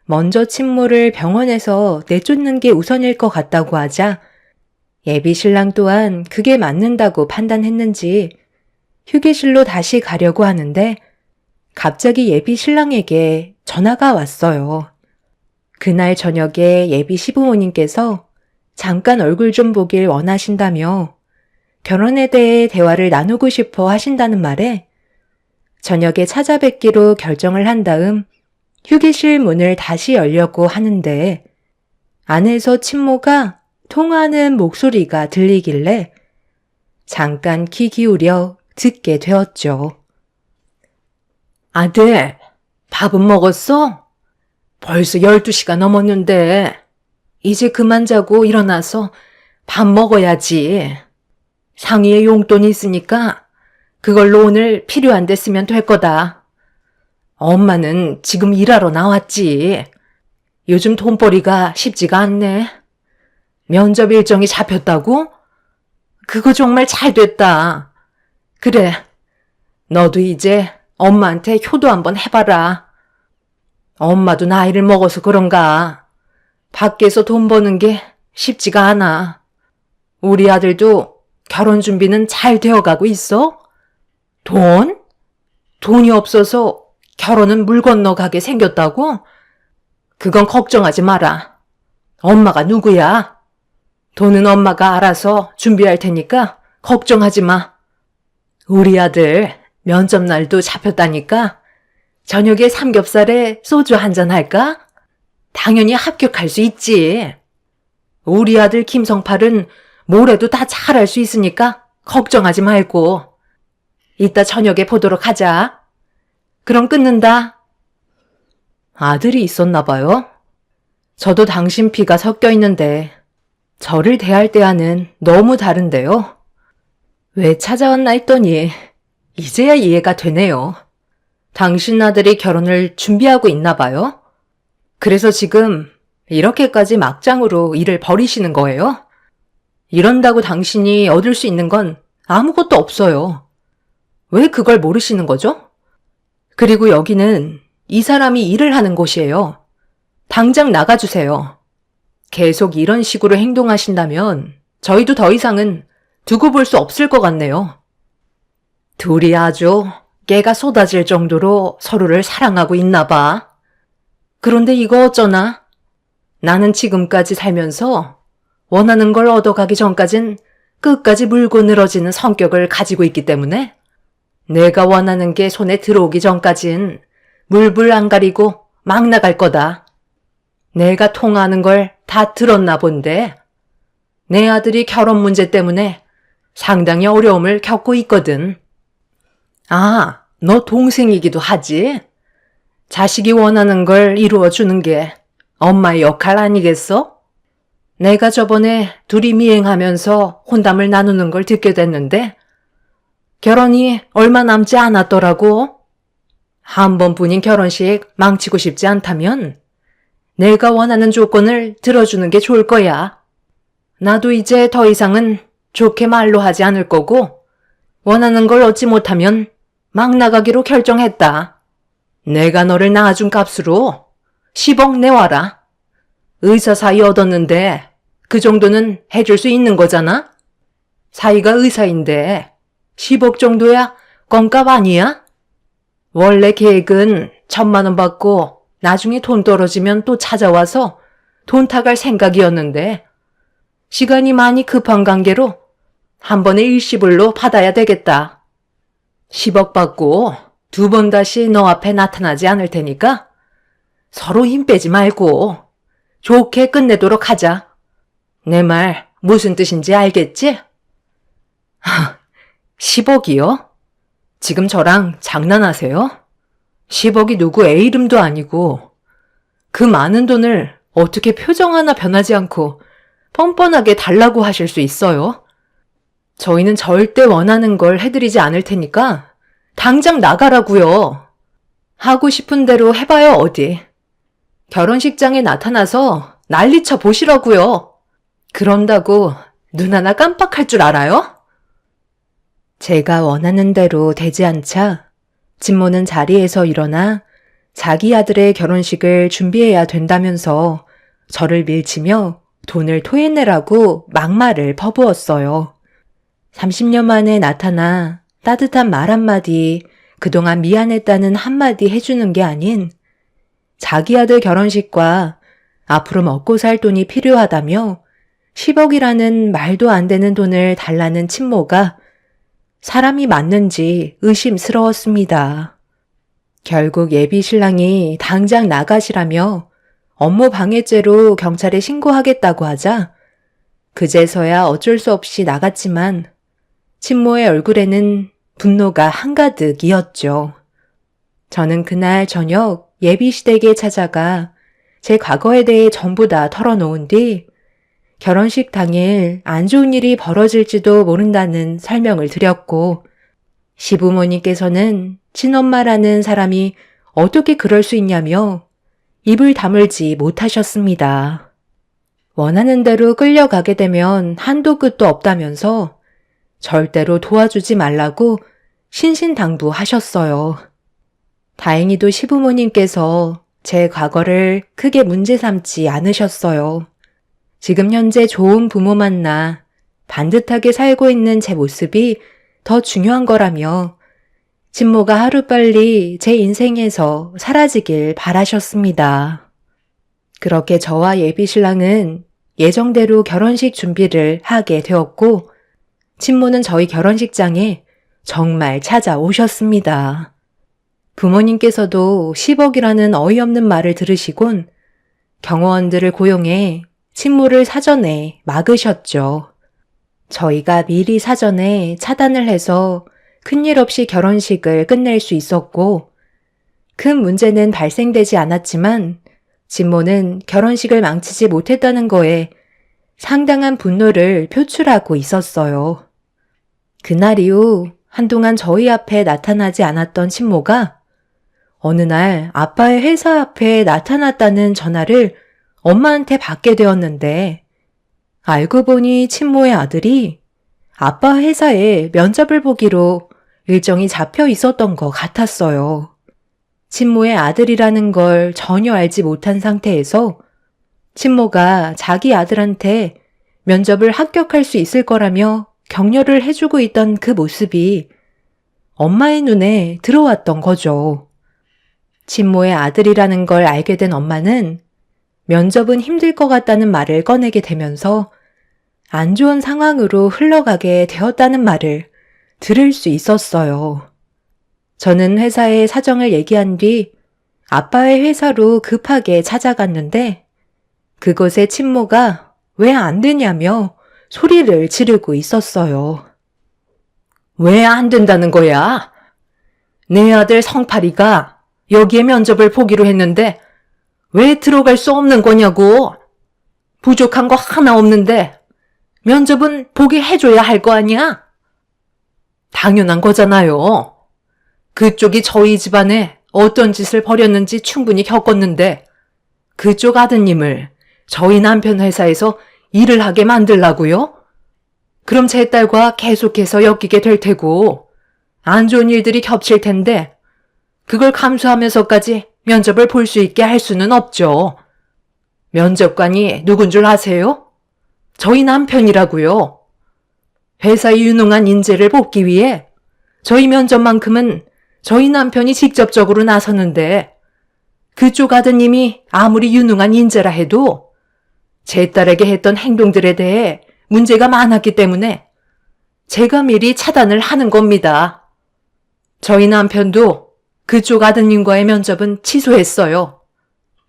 먼저 친모를 병원에서 내쫓는 게 우선일 것 같다고 하자 예비신랑 또한 그게 맞는다고 판단했는지 휴게실로 다시 가려고 하는데 갑자기 예비신랑에게 전화가 왔어요. 그날 저녁에 예비 시부모님께서 잠깐 얼굴 좀 보길 원하신다며 결혼에 대해 대화를 나누고 싶어 하신다는 말에 저녁에 찾아뵙기로 결정을 한 다음 휴게실 문을 다시 열려고 하는데 안에서 친모가 통화하는 목소리가 들리길래 잠깐 귀 기울여 듣게 되었죠. 아들, 밥은 먹었어? 벌써 12시가 넘었는데 이제 그만 자고 일어나서 밥 먹어야지. 상의에 용돈이 있으니까 그걸로 오늘 필요한 데 쓰면 될 거다. 엄마는 지금 일하러 나왔지. 요즘 돈벌이가 쉽지가 않네. 면접 일정이 잡혔다고? 그거 정말 잘 됐다. 그래, 너도 이제 엄마한테 효도 한번 해봐라. 엄마도 나이를 먹어서 그런가. 밖에서 돈 버는 게 쉽지가 않아. 우리 아들도 결혼 준비는 잘 되어가고 있어? 돈? 돈이 없어서 결혼은 물 건너가게 생겼다고? 그건 걱정하지 마라. 엄마가 누구야? 돈은 엄마가 알아서 준비할 테니까 걱정하지 마. 우리 아들 면접 날도 잡혔다니까 저녁에 삼겹살에 소주 한잔 할까? 당연히 합격할 수 있지. 우리 아들 김성팔은 뭐래도 다 잘할 수 있으니까 걱정하지 말고. 이따 저녁에 보도록 하자. 그럼 끊는다. 아들이 있었나 봐요. 저도 당신 피가 섞여 있는데 저를 대할 때와는 너무 다른데요. 왜 찾아왔나 했더니 이제야 이해가 되네요. 당신 아들이 결혼을 준비하고 있나 봐요. 그래서 지금 이렇게까지 막장으로 일을 벌이시는 거예요? 이런다고 당신이 얻을 수 있는 건 아무것도 없어요. 왜 그걸 모르시는 거죠? 그리고 여기는 이 사람이 일을 하는 곳이에요. 당장 나가주세요. 계속 이런 식으로 행동하신다면 저희도 더 이상은 두고 볼 수 없을 것 같네요. 둘이 아주 깨가 쏟아질 정도로 서로를 사랑하고 있나 봐. 그런데 이거 어쩌나? 나는 지금까지 살면서 원하는 걸 얻어가기 전까진 끝까지 물고 늘어지는 성격을 가지고 있기 때문에 내가 원하는 게 손에 들어오기 전까진 물불 안 가리고 막 나갈 거다. 내가 통화하는 걸 다 들었나 본데 내 아들이 결혼 문제 때문에 상당히 어려움을 겪고 있거든. 아, 너 동생이기도 하지? 자식이 원하는 걸 이루어주는 게 엄마의 역할 아니겠어? 내가 저번에 둘이 미행하면서 혼담을 나누는 걸 듣게 됐는데 결혼이 얼마 남지 않았더라고. 한 번뿐인 결혼식 망치고 싶지 않다면 내가 원하는 조건을 들어주는 게 좋을 거야. 나도 이제 더 이상은 좋게 말로 하지 않을 거고 원하는 걸 얻지 못하면 막 나가기로 결정했다. 내가 너를 낳아준 값으로 10억 내와라. 의사 사위 얻었는데 그 정도는 해줄 수 있는 거잖아? 사위가 의사인데 10억 정도야 껌값 아니야? 원래 계획은 1,000만 원 받고 나중에 돈 떨어지면 또 찾아와서 돈 타갈 생각이었는데 시간이 많이 급한 관계로 한 번에 일시불로 받아야 되겠다. 10억 받고 2번 다시 너 앞에 나타나지 않을 테니까 서로 힘 빼지 말고 좋게 끝내도록 하자. 내 말 무슨 뜻인지 알겠지? 10억이요? 지금 저랑 장난하세요? 10억이 누구 애 이름도 아니고 그 많은 돈을 어떻게 표정 하나 변하지 않고 뻔뻔하게 달라고 하실 수 있어요? 저희는 절대 원하는 걸 해드리지 않을 테니까 당장 나가라고요. 하고 싶은 대로 해봐요, 어디. 결혼식장에 나타나서 난리쳐 보시라고요. 그런다고 눈 하나 깜빡할 줄 알아요? 제가 원하는 대로 되지 않자 진모는 자리에서 일어나 자기 아들의 결혼식을 준비해야 된다면서 저를 밀치며 돈을 토해내라고 막말을 퍼부었어요. 30년 만에 나타나 따뜻한 말 한마디, 그동안 미안했다는 한마디 해주는 게 아닌 자기 아들 결혼식과 앞으로 먹고 살 돈이 필요하다며 10억이라는 말도 안 되는 돈을 달라는 친모가 사람이 맞는지 의심스러웠습니다. 결국 예비 신랑이 당장 나가시라며 업무 방해죄로 경찰에 신고하겠다고 하자 그제서야 어쩔 수 없이 나갔지만 친모의 얼굴에는 분노가 한가득이었죠. 저는 그날 저녁 예비시댁에 찾아가 제 과거에 대해 전부 다 털어놓은 뒤 결혼식 당일 안 좋은 일이 벌어질지도 모른다는 설명을 드렸고 시부모님께서는 친엄마라는 사람이 어떻게 그럴 수 있냐며 입을 다물지 못하셨습니다. 원하는 대로 끌려가게 되면 한도 끝도 없다면서 절대로 도와주지 말라고 신신당부하셨어요. 다행히도 시부모님께서 제 과거를 크게 문제 삼지 않으셨어요. 지금 현재 좋은 부모 만나 반듯하게 살고 있는 제 모습이 더 중요한 거라며 친모가 하루빨리 제 인생에서 사라지길 바라셨습니다. 그렇게 저와 예비신랑은 예정대로 결혼식 준비를 하게 되었고 친모는 저희 결혼식장에 정말 찾아오셨습니다. 부모님께서도 10억이라는 어이없는 말을 들으시곤 경호원들을 고용해 친모를 사전에 막으셨죠. 저희가 미리 사전에 차단을 해서 큰일 없이 결혼식을 끝낼 수 있었고 큰 문제는 발생되지 않았지만 진모는 결혼식을 망치지 못했다는 거에 상당한 분노를 표출하고 있었어요. 그날 이후 한동안 저희 앞에 나타나지 않았던 친모가 어느 날 아빠의 회사 앞에 나타났다는 전화를 엄마한테 받게 되었는데 알고 보니 친모의 아들이 아빠 회사에 면접을 보기로 일정이 잡혀 있었던 것 같았어요. 친모의 아들이라는 걸 전혀 알지 못한 상태에서 친모가 자기 아들한테 면접을 합격할 수 있을 거라며 격려를 해주고 있던 그 모습이 엄마의 눈에 들어왔던 거죠. 친모의 아들이라는 걸 알게 된 엄마는 면접은 힘들 것 같다는 말을 꺼내게 되면서 안 좋은 상황으로 흘러가게 되었다는 말을 들을 수 있었어요. 저는 회사에 사정을 얘기한 뒤 아빠의 회사로 급하게 찾아갔는데 그곳에 친모가 왜 안 되냐며 소리를 지르고 있었어요. 왜 안 된다는 거야? 내 아들 성팔이가 여기에 면접을 보기로 했는데 왜 들어갈 수 없는 거냐고. 부족한 거 하나 없는데 면접은 보게 해줘야 할 거 아니야? 당연한 거잖아요. 그쪽이 저희 집안에 어떤 짓을 벌였는지 충분히 겪었는데 그쪽 아드님을 저희 남편 회사에서 일을 하게 만들라고요? 그럼 제 딸과 계속해서 엮이게 될 테고 안 좋은 일들이 겹칠 텐데 그걸 감수하면서까지 면접을 볼 수 있게 할 수는 없죠. 면접관이 누군 줄 아세요? 저희 남편이라고요. 회사에 유능한 인재를 뽑기 위해 저희 면접만큼은 저희 남편이 직접적으로 나서는데 그쪽 아드님이 아무리 유능한 인재라 해도 제 딸에게 했던 행동들에 대해 문제가 많았기 때문에 제가 미리 차단을 하는 겁니다. 저희 남편도 그쪽 아드님과의 면접은 취소했어요.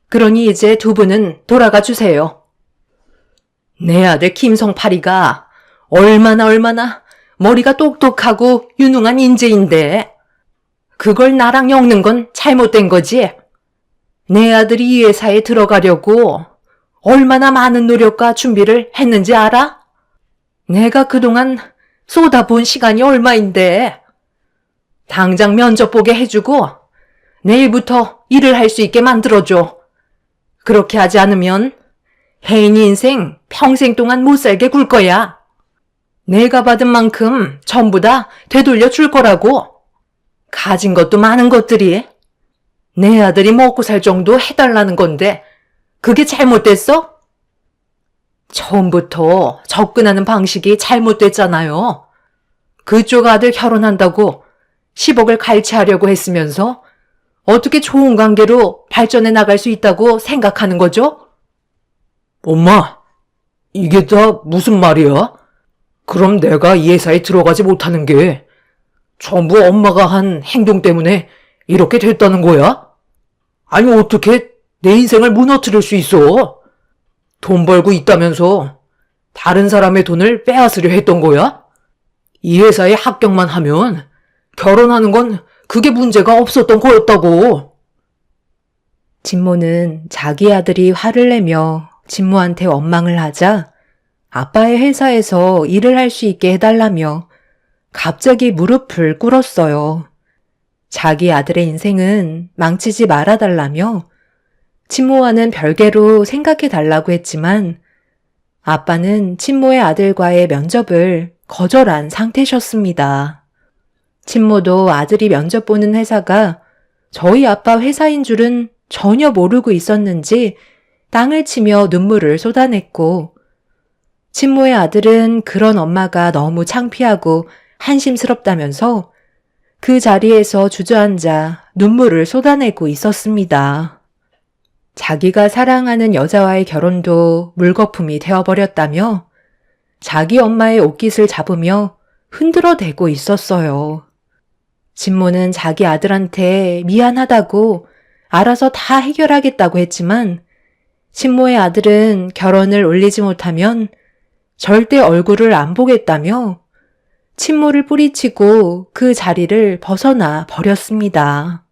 그러니 이제 두 분은 돌아가 주세요. 내 아들 김성팔이가 얼마나 머리가 똑똑하고 유능한 인재인데 그걸 나랑 엮는 건 잘못된 거지. 내 아들이 이 회사에 들어가려고 얼마나 많은 노력과 준비를 했는지 알아? 내가 그동안 쏟아부은 시간이 얼마인데. 당장 면접 보게 해주고 내일부터 일을 할 수 있게 만들어줘. 그렇게 하지 않으면 혜인이 인생 평생 동안 못 살게 굴 거야. 내가 받은 만큼 전부 다 되돌려 줄 거라고. 가진 것도 많은 것들이. 내 아들이 먹고 살 정도 해달라는 건데 그게 잘못됐어? 처음부터 접근하는 방식이 잘못됐잖아요. 그쪽 아들 결혼한다고 10억을 갈취하려고 했으면서 어떻게 좋은 관계로 발전해 나갈 수 있다고 생각하는 거죠? 엄마, 이게 다 무슨 말이야? 그럼 내가 이 회사에 들어가지 못하는 게 전부 엄마가 한 행동 때문에 이렇게 됐다는 거야? 아니, 어떻게 내 인생을 무너뜨릴 수 있어? 돈 벌고 있다면서 다른 사람의 돈을 빼앗으려 했던 거야? 이 회사에 합격만 하면 결혼하는 건 그게 문제가 없었던 거였다고. 진모는 자기 아들이 화를 내며 진모한테 원망을 하자 아빠의 회사에서 일을 할 수 있게 해달라며 갑자기 무릎을 꿇었어요. 자기 아들의 인생은 망치지 말아달라며 친모와는 별개로 생각해달라고 했지만 아빠는 친모의 아들과의 면접을 거절한 상태셨습니다. 친모도 아들이 면접 보는 회사가 저희 아빠 회사인 줄은 전혀 모르고 있었는지 땅을 치며 눈물을 쏟아냈고 친모의 아들은 그런 엄마가 너무 창피하고 한심스럽다면서 그 자리에서 주저앉아 눈물을 쏟아내고 있었습니다. 자기가 사랑하는 여자와의 결혼도 물거품이 되어버렸다며 자기 엄마의 옷깃을 잡으며 흔들어대고 있었어요. 진모는 자기 아들한테 미안하다고 알아서 다 해결하겠다고 했지만 친모의 아들은 결혼을 올리지 못하면 절대 얼굴을 안 보겠다며 친모를 뿌리치고 그 자리를 벗어나 버렸습니다.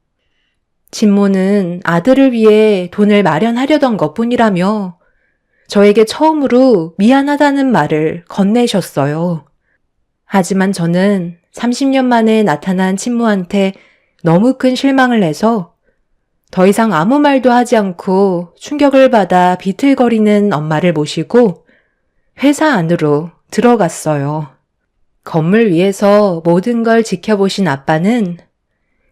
친모는 아들을 위해 돈을 마련하려던 것뿐이라며 저에게 처음으로 미안하다는 말을 건네셨어요. 하지만 저는 30년 만에 나타난 친모한테 너무 큰 실망을 해서 더 이상 아무 말도 하지 않고 충격을 받아 비틀거리는 엄마를 모시고 회사 안으로 들어갔어요. 건물 위에서 모든 걸 지켜보신 아빠는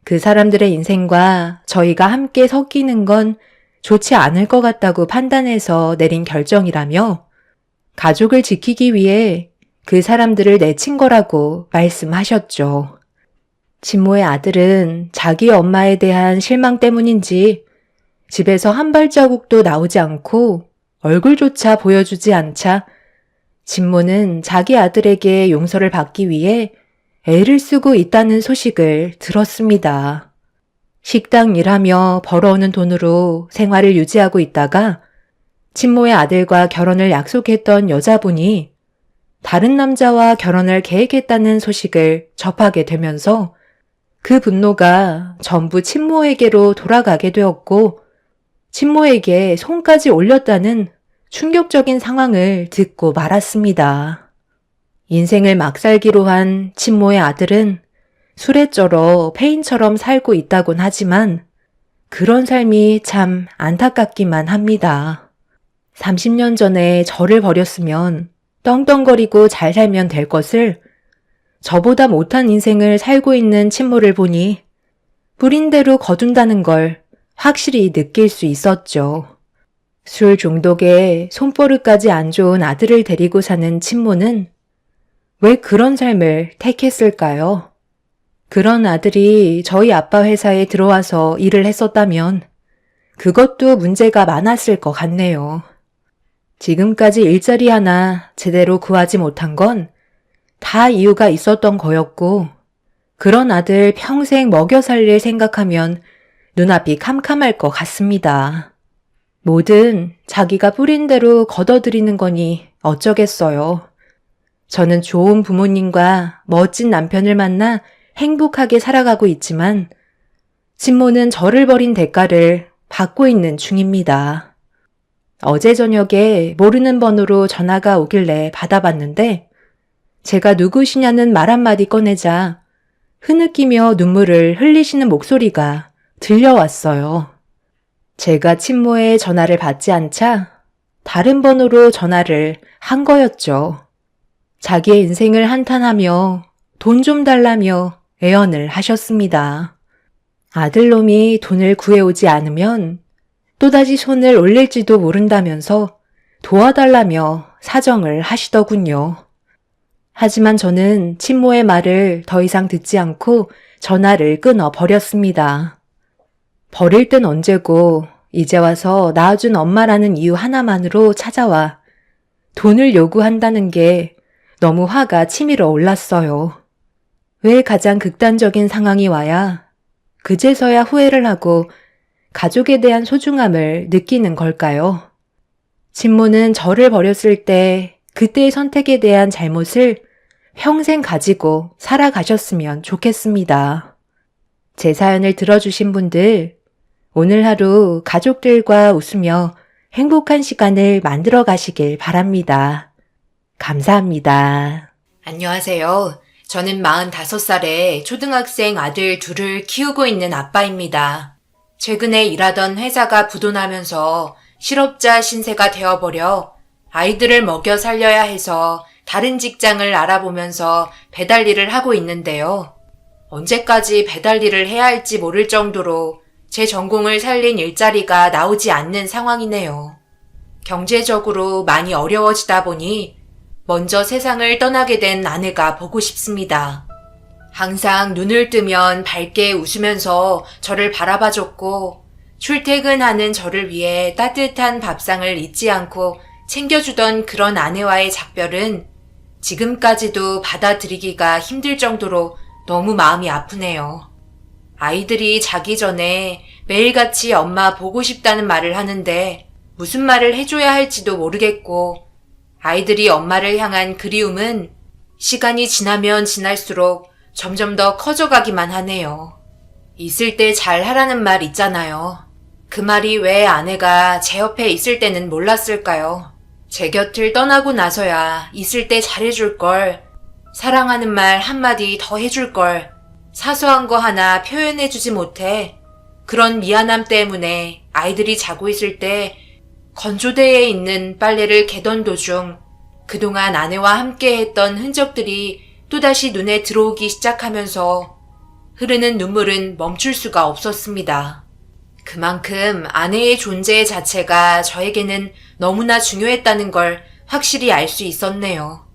그 사람들의 인생과 저희가 함께 섞이는 건 좋지 않을 것 같다고 판단해서 내린 결정이라며 가족을 지키기 위해 그 사람들을 내친 거라고 말씀하셨죠. 진모의 아들은 자기 엄마에 대한 실망 때문인지 집에서 한 발자국도 나오지 않고 얼굴조차 보여주지 않자 진모는 자기 아들에게 용서를 받기 위해 애를 쓰고 있다는 소식을 들었습니다. 식당 일하며 벌어오는 돈으로 생활을 유지하고 있다가 친모의 아들과 결혼을 약속했던 여자분이 다른 남자와 결혼을 계획했다는 소식을 접하게 되면서 그 분노가 전부 친모에게로 돌아가게 되었고 친모에게 손까지 올렸다는 충격적인 상황을 듣고 말았습니다. 인생을 막 살기로 한 친모의 아들은 술에 쩔어 폐인처럼 살고 있다곤 하지만 그런 삶이 참 안타깝기만 합니다. 30년 전에 저를 버렸으면 떵떵거리고 잘 살면 될 것을 저보다 못한 인생을 살고 있는 친모를 보니 뿌린 대로 거둔다는 걸 확실히 느낄 수 있었죠. 술 중독에 손버릇까지 안 좋은 아들을 데리고 사는 친모는 왜 그런 삶을 택했을까요? 그런 아들이 저희 아빠 회사에 들어와서 일을 했었다면 그것도 문제가 많았을 것 같네요. 지금까지 일자리 하나 제대로 구하지 못한 건 다 이유가 있었던 거였고 그런 아들 평생 먹여 살릴 생각하면 눈앞이 캄캄할 것 같습니다. 뭐든 자기가 뿌린 대로 걷어들이는 거니 어쩌겠어요. 저는 좋은 부모님과 멋진 남편을 만나 행복하게 살아가고 있지만 친모는 저를 버린 대가를 받고 있는 중입니다. 어제 저녁에 모르는 번호로 전화가 오길래 받아봤는데 제가 누구시냐는 말 한마디 꺼내자 흐느끼며 눈물을 흘리시는 목소리가 들려왔어요. 제가 친모의 전화를 받지 않자 다른 번호로 전화를 한 거였죠. 자기의 인생을 한탄하며 돈 좀 달라며 애언을 하셨습니다. 아들놈이 돈을 구해오지 않으면 또다시 손을 올릴지도 모른다면서 도와달라며 사정을 하시더군요. 하지만 저는 친모의 말을 더 이상 듣지 않고 전화를 끊어 버렸습니다. 버릴 땐 언제고 이제 와서 낳아준 엄마라는 이유 하나만으로 찾아와 돈을 요구한다는 게 너무 화가 치밀어 올랐어요. 왜 가장 극단적인 상황이 와야 그제서야 후회를 하고 가족에 대한 소중함을 느끼는 걸까요? 친모는 저를 버렸을 때 그때의 선택에 대한 잘못을 평생 가지고 살아가셨으면 좋겠습니다. 제 사연을 들어주신 분들, 오늘 하루 가족들과 웃으며 행복한 시간을 만들어 가시길 바랍니다. 감사합니다. 안녕하세요. 저는 45살에 초등학생 아들 둘을 키우고 있는 아빠입니다. 최근에 일하던 회사가 부도나면서 실업자 신세가 되어버려 아이들을 먹여 살려야 해서 다른 직장을 알아보면서 배달 일을 하고 있는데요. 언제까지 배달 일을 해야 할지 모를 정도로 제 전공을 살린 일자리가 나오지 않는 상황이네요. 경제적으로 많이 어려워지다 보니 먼저 세상을 떠나게 된 아내가 보고 싶습니다. 항상 눈을 뜨면 밝게 웃으면서 저를 바라봐줬고 출퇴근하는 저를 위해 따뜻한 밥상을 잊지 않고 챙겨주던 그런 아내와의 작별은 지금까지도 받아들이기가 힘들 정도로 너무 마음이 아프네요. 아이들이 자기 전에 매일같이 엄마 보고 싶다는 말을 하는데 무슨 말을 해줘야 할지도 모르겠고 아이들이 엄마를 향한 그리움은 시간이 지나면 지날수록 점점 더 커져가기만 하네요. 있을 때 잘하라는 말 있잖아요. 그 말이 왜 아내가 제 옆에 있을 때는 몰랐을까요? 제 곁을 떠나고 나서야 있을 때 잘해줄 걸, 사랑하는 말 한마디 더 해줄 걸, 사소한 거 하나 표현해주지 못해 그런 미안함 때문에 아이들이 자고 있을 때 건조대에 있는 빨래를 개던 도중 그동안 아내와 함께 했던 흔적들이 또다시 눈에 들어오기 시작하면서 흐르는 눈물은 멈출 수가 없었습니다. 그만큼 아내의 존재 자체가 저에게는 너무나 중요했다는 걸 확실히 알 수 있었네요.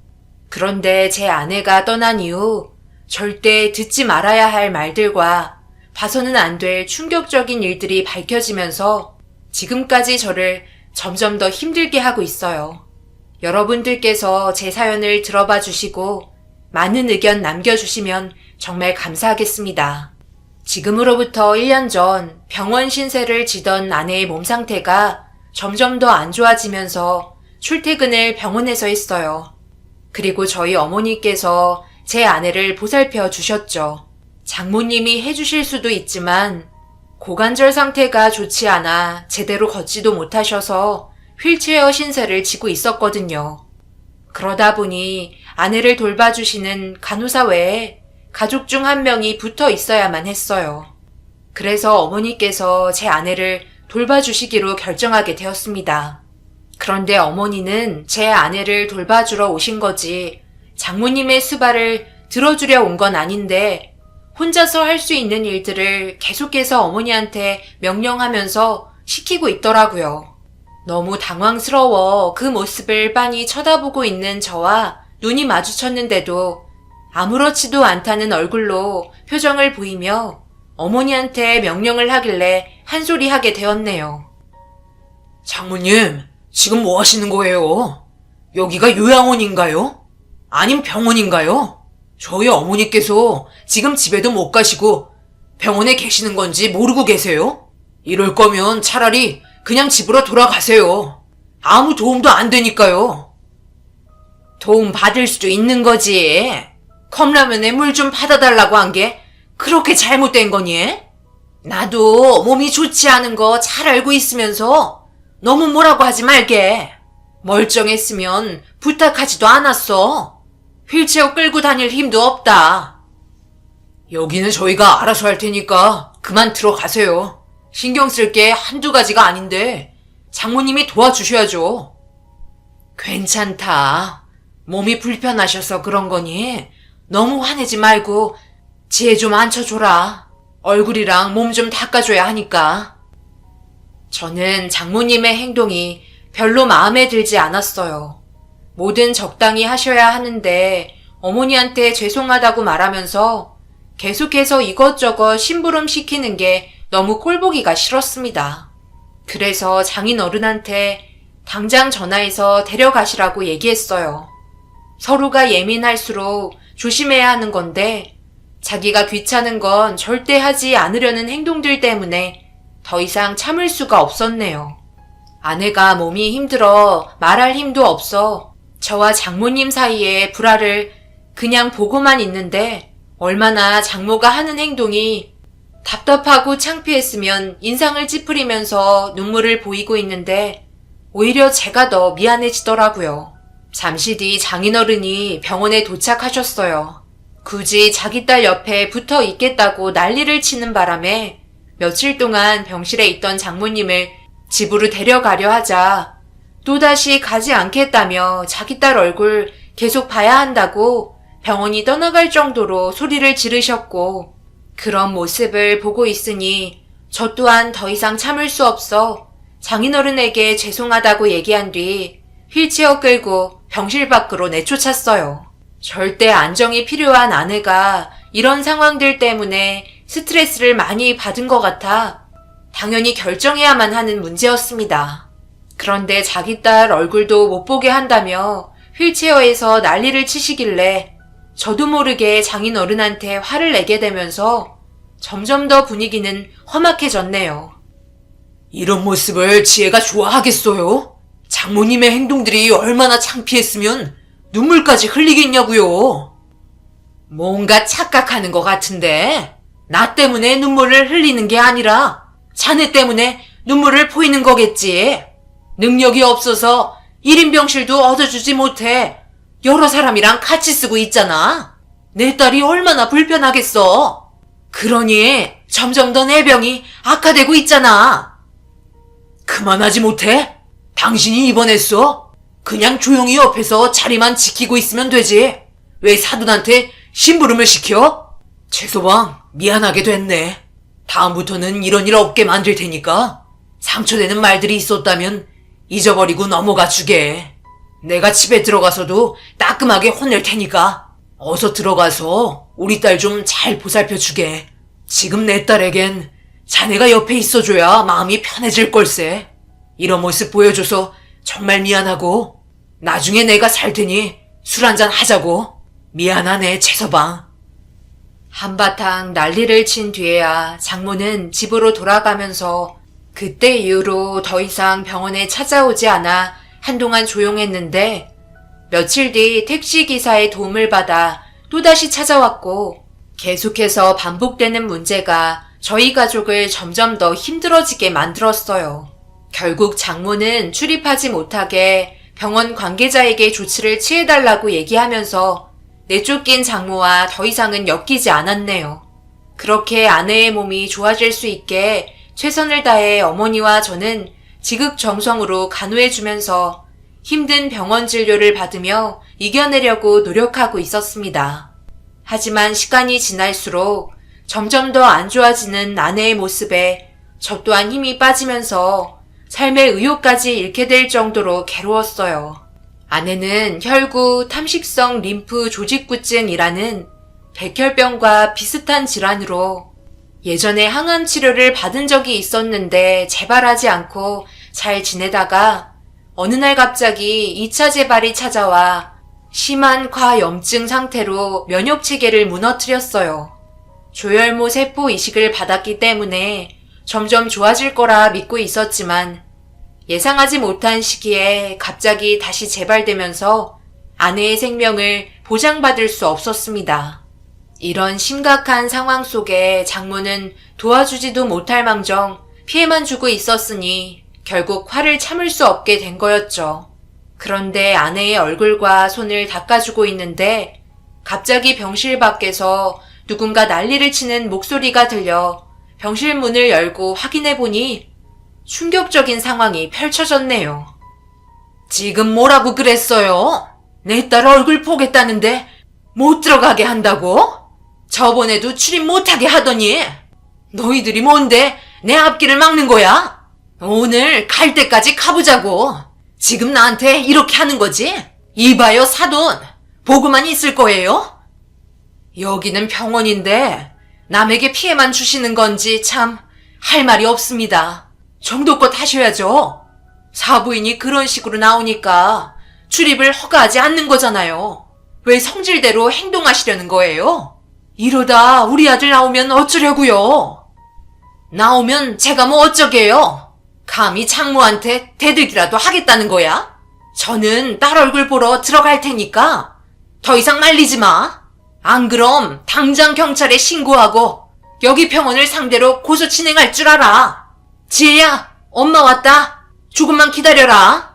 그런데 제 아내가 떠난 이후 절대 듣지 말아야 할 말들과 봐서는 안 될 충격적인 일들이 밝혀지면서 지금까지 저를 점점 더 힘들게 하고 있어요. 여러분들께서 제 사연을 들어봐 주시고 많은 의견 남겨주시면 정말 감사하겠습니다. 지금으로부터 1년 전 병원 신세를 지던 아내의 몸 상태가 점점 더 안 좋아지면서 출퇴근을 병원에서 했어요. 그리고 저희 어머니께서 제 아내를 보살펴 주셨죠. 장모님이 해주실 수도 있지만 고관절 상태가 좋지 않아 제대로 걷지도 못하셔서 휠체어 신세를 지고 있었거든요. 그러다 보니 아내를 돌봐주시는 간호사 외에 가족 중 한 명이 붙어 있어야만 했어요. 그래서 어머니께서 제 아내를 돌봐주시기로 결정하게 되었습니다. 그런데 어머니는 제 아내를 돌봐주러 오신 거지 장모님의 수발을 들어주려 온 건 아닌데 혼자서 할 수 있는 일들을 계속해서 어머니한테 명령하면서 시키고 있더라고요. 너무 당황스러워 그 모습을 빤히 쳐다보고 있는 저와 눈이 마주쳤는데도 아무렇지도 않다는 얼굴로 표정을 보이며 어머니한테 명령을 하길래 한 소리 하게 되었네요. 장모님, 지금 뭐 하시는 거예요? 여기가 요양원인가요? 아님 병원인가요? 저희 어머니께서 지금 집에도 못 가시고 병원에 계시는 건지 모르고 계세요? 이럴 거면 차라리 그냥 집으로 돌아가세요. 아무 도움도 안 되니까요. 도움 받을 수도 있는 거지. 컵라면에 물 좀 받아달라고 한 게 그렇게 잘못된 거니? 나도 몸이 좋지 않은 거 잘 알고 있으면서 너무 뭐라고 하지 말게. 멀쩡했으면 부탁하지도 않았어. 휠체어 끌고 다닐 힘도 없다. 여기는 저희가 알아서 할 테니까 그만 들어가세요. 신경 쓸 게 한두 가지가 아닌데 장모님이 도와주셔야죠. 괜찮다. 몸이 불편하셔서 그런 거니 너무 화내지 말고 지혜 좀 앉혀줘라. 얼굴이랑 몸 좀 닦아줘야 하니까. 저는 장모님의 행동이 별로 마음에 들지 않았어요. 뭐든 적당히 하셔야 하는데 어머니한테 죄송하다고 말하면서 계속해서 이것저것 심부름 시키는 게 너무 꼴보기가 싫었습니다. 그래서 장인어른한테 당장 전화해서 데려가시라고 얘기했어요. 서로가 예민할수록 조심해야 하는 건데 자기가 귀찮은 건 절대 하지 않으려는 행동들 때문에 더 이상 참을 수가 없었네요. 아내가 몸이 힘들어 말할 힘도 없어 저와 장모님 사이에 불화를 그냥 보고만 있는데 얼마나 장모가 하는 행동이 답답하고 창피했으면 인상을 찌푸리면서 눈물을 보이고 있는데 오히려 제가 더 미안해지더라고요. 잠시 뒤 장인어른이 병원에 도착하셨어요. 굳이 자기 딸 옆에 붙어 있겠다고 난리를 치는 바람에 며칠 동안 병실에 있던 장모님을 집으로 데려가려 하자 또다시 가지 않겠다며 자기 딸 얼굴 계속 봐야 한다고 병원이 떠나갈 정도로 소리를 지르셨고 그런 모습을 보고 있으니 저 또한 더 이상 참을 수 없어 장인어른에게 죄송하다고 얘기한 뒤 휠체어 끌고 병실 밖으로 내쫓았어요. 절대 안정이 필요한 아내가 이런 상황들 때문에 스트레스를 많이 받은 것 같아 당연히 결정해야만 하는 문제였습니다. 그런데 자기 딸 얼굴도 못 보게 한다며 휠체어에서 난리를 치시길래 저도 모르게 장인어른한테 화를 내게 되면서 점점 더 분위기는 험악해졌네요. 이런 모습을 지혜가 좋아하겠어요? 장모님의 행동들이 얼마나 창피했으면 눈물까지 흘리겠냐고요. 뭔가 착각하는 것 같은데 나 때문에 눈물을 흘리는 게 아니라 자네 때문에 눈물을 보이는 거겠지. 능력이 없어서 1인 병실도 얻어주지 못해 여러 사람이랑 같이 쓰고 있잖아. 내 딸이 얼마나 불편하겠어. 그러니 점점 더 내 병이 악화되고 있잖아. 그만하지 못해? 당신이 입원했어? 그냥 조용히 옆에서 자리만 지키고 있으면 되지. 왜 사돈한테 심부름을 시켜? 최소방 미안하게 됐네. 다음부터는 이런 일 없게 만들 테니까 상처되는 말들이 있었다면 잊어버리고 넘어가 주게. 내가 집에 들어가서도 따끔하게 혼낼 테니까 어서 들어가서 우리 딸 좀 잘 보살펴 주게. 지금 내 딸에겐 자네가 옆에 있어줘야 마음이 편해질 걸세. 이런 모습 보여줘서 정말 미안하고 나중에 내가 살 테니 술 한잔 하자고. 미안하네 최서방. 한바탕 난리를 친 뒤에야 장모는 집으로 돌아가면서 그때 이후로 더 이상 병원에 찾아오지 않아 한동안 조용했는데 며칠 뒤 택시기사의 도움을 받아 또다시 찾아왔고 계속해서 반복되는 문제가 저희 가족을 점점 더 힘들어지게 만들었어요. 결국 장모는 출입하지 못하게 병원 관계자에게 조치를 취해달라고 얘기하면서 내쫓긴 장모와 더 이상은 엮이지 않았네요. 그렇게 아내의 몸이 좋아질 수 있게 최선을 다해 어머니와 저는 지극정성으로 간호해주면서 힘든 병원 진료를 받으며 이겨내려고 노력하고 있었습니다. 하지만 시간이 지날수록 점점 더 안 좋아지는 아내의 모습에 저 또한 힘이 빠지면서 삶의 의욕까지 잃게 될 정도로 괴로웠어요. 아내는 혈구 탐식성 림프 조직구증이라는 백혈병과 비슷한 질환으로 예전에 항암 치료를 받은 적이 있었는데 재발하지 않고 잘 지내다가 어느 날 갑자기 2차 재발이 찾아와 심한 과염증 상태로 면역체계를 무너뜨렸어요. 조혈모 세포 이식을 받았기 때문에 점점 좋아질 거라 믿고 있었지만 예상하지 못한 시기에 갑자기 다시 재발되면서 아내의 생명을 보장받을 수 없었습니다. 이런 심각한 상황 속에 장모는 도와주지도 못할 망정 피해만 주고 있었으니 결국 화를 참을 수 없게 된 거였죠. 그런데 아내의 얼굴과 손을 닦아주고 있는데 갑자기 병실 밖에서 누군가 난리를 치는 목소리가 들려 병실 문을 열고 확인해보니 충격적인 상황이 펼쳐졌네요. 지금 뭐라고 그랬어요? 내 딸 얼굴 보겠다는데 못 들어가게 한다고? 저번에도 출입 못하게 하더니 너희들이 뭔데 내 앞길을 막는 거야? 오늘 갈 때까지 가보자고. 지금 나한테 이렇게 하는 거지? 이봐요 사돈. 보고만 있을 거예요? 여기는 병원인데 남에게 피해만 주시는 건지 참 할 말이 없습니다. 정도껏 하셔야죠. 사부인이 그런 식으로 나오니까 출입을 허가하지 않는 거잖아요. 왜 성질대로 행동하시려는 거예요? 이러다 우리 아들 나오면 어쩌려고요? 나오면 제가 뭐 어쩌게요? 감히 장모한테 대들기라도 하겠다는 거야? 저는 딸 얼굴 보러 들어갈 테니까 더 이상 말리지 마. 안 그럼 당장 경찰에 신고하고 여기 병원을 상대로 고소 진행할 줄 알아. 지혜야, 엄마 왔다. 조금만 기다려라.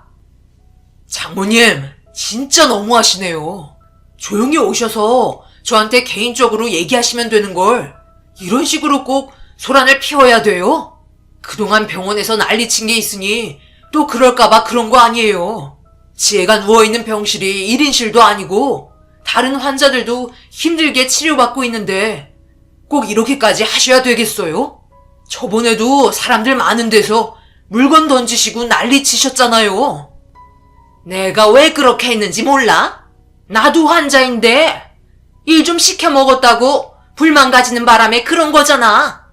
장모님, 진짜 너무하시네요. 조용히 오셔서 저한테 개인적으로 얘기하시면 되는 걸 이런 식으로 꼭 소란을 피워야 돼요? 그동안 병원에서 난리친 게 있으니 또 그럴까봐 그런 거 아니에요. 지혜가 누워있는 병실이 1인실도 아니고 다른 환자들도 힘들게 치료받고 있는데 꼭 이렇게까지 하셔야 되겠어요? 저번에도 사람들 많은 데서 물건 던지시고 난리치셨잖아요. 내가 왜 그렇게 했는지 몰라? 나도 환자인데 일 좀 시켜 먹었다고 불만 가지는 바람에 그런 거잖아.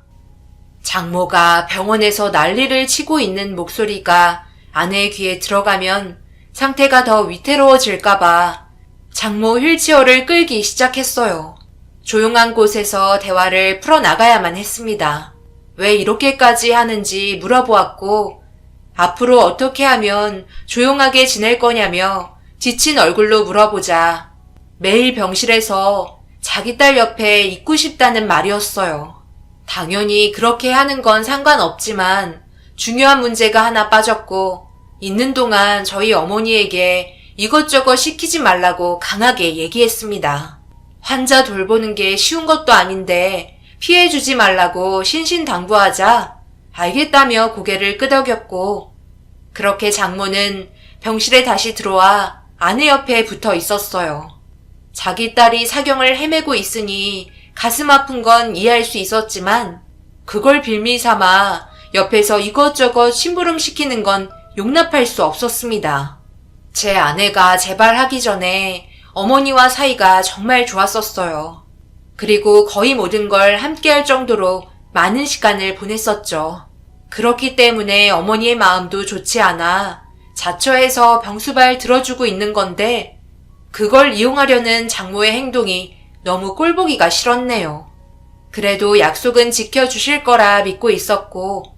장모가 병원에서 난리를 치고 있는 목소리가 아내의 귀에 들어가면 상태가 더 위태로워질까봐 장모 휠체어를 끌기 시작했어요. 조용한 곳에서 대화를 풀어나가야만 했습니다. 왜 이렇게까지 하는지 물어보았고 앞으로 어떻게 하면 조용하게 지낼 거냐며 지친 얼굴로 물어보자 매일 병실에서 자기 딸 옆에 있고 싶다는 말이었어요. 당연히 그렇게 하는 건 상관없지만 중요한 문제가 하나 빠졌고 있는 동안 저희 어머니에게 이것저것 시키지 말라고 강하게 얘기했습니다. 환자 돌보는 게 쉬운 것도 아닌데 피해주지 말라고 신신당부하자 알겠다며 고개를 끄덕였고 그렇게 장모는 병실에 다시 들어와 아내 옆에 붙어 있었어요. 자기 딸이 사경을 헤매고 있으니 가슴 아픈 건 이해할 수 있었지만 그걸 빌미 삼아 옆에서 이것저것 심부름시키는 건 용납할 수 없었습니다. 제 아내가 재발하기 전에 어머니와 사이가 정말 좋았었어요. 그리고 거의 모든 걸 함께 할 정도로 많은 시간을 보냈었죠. 그렇기 때문에 어머니의 마음도 좋지 않아 자처해서 병수발 들어주고 있는 건데 그걸 이용하려는 장모의 행동이 너무 꼴보기가 싫었네요. 그래도 약속은 지켜주실 거라 믿고 있었고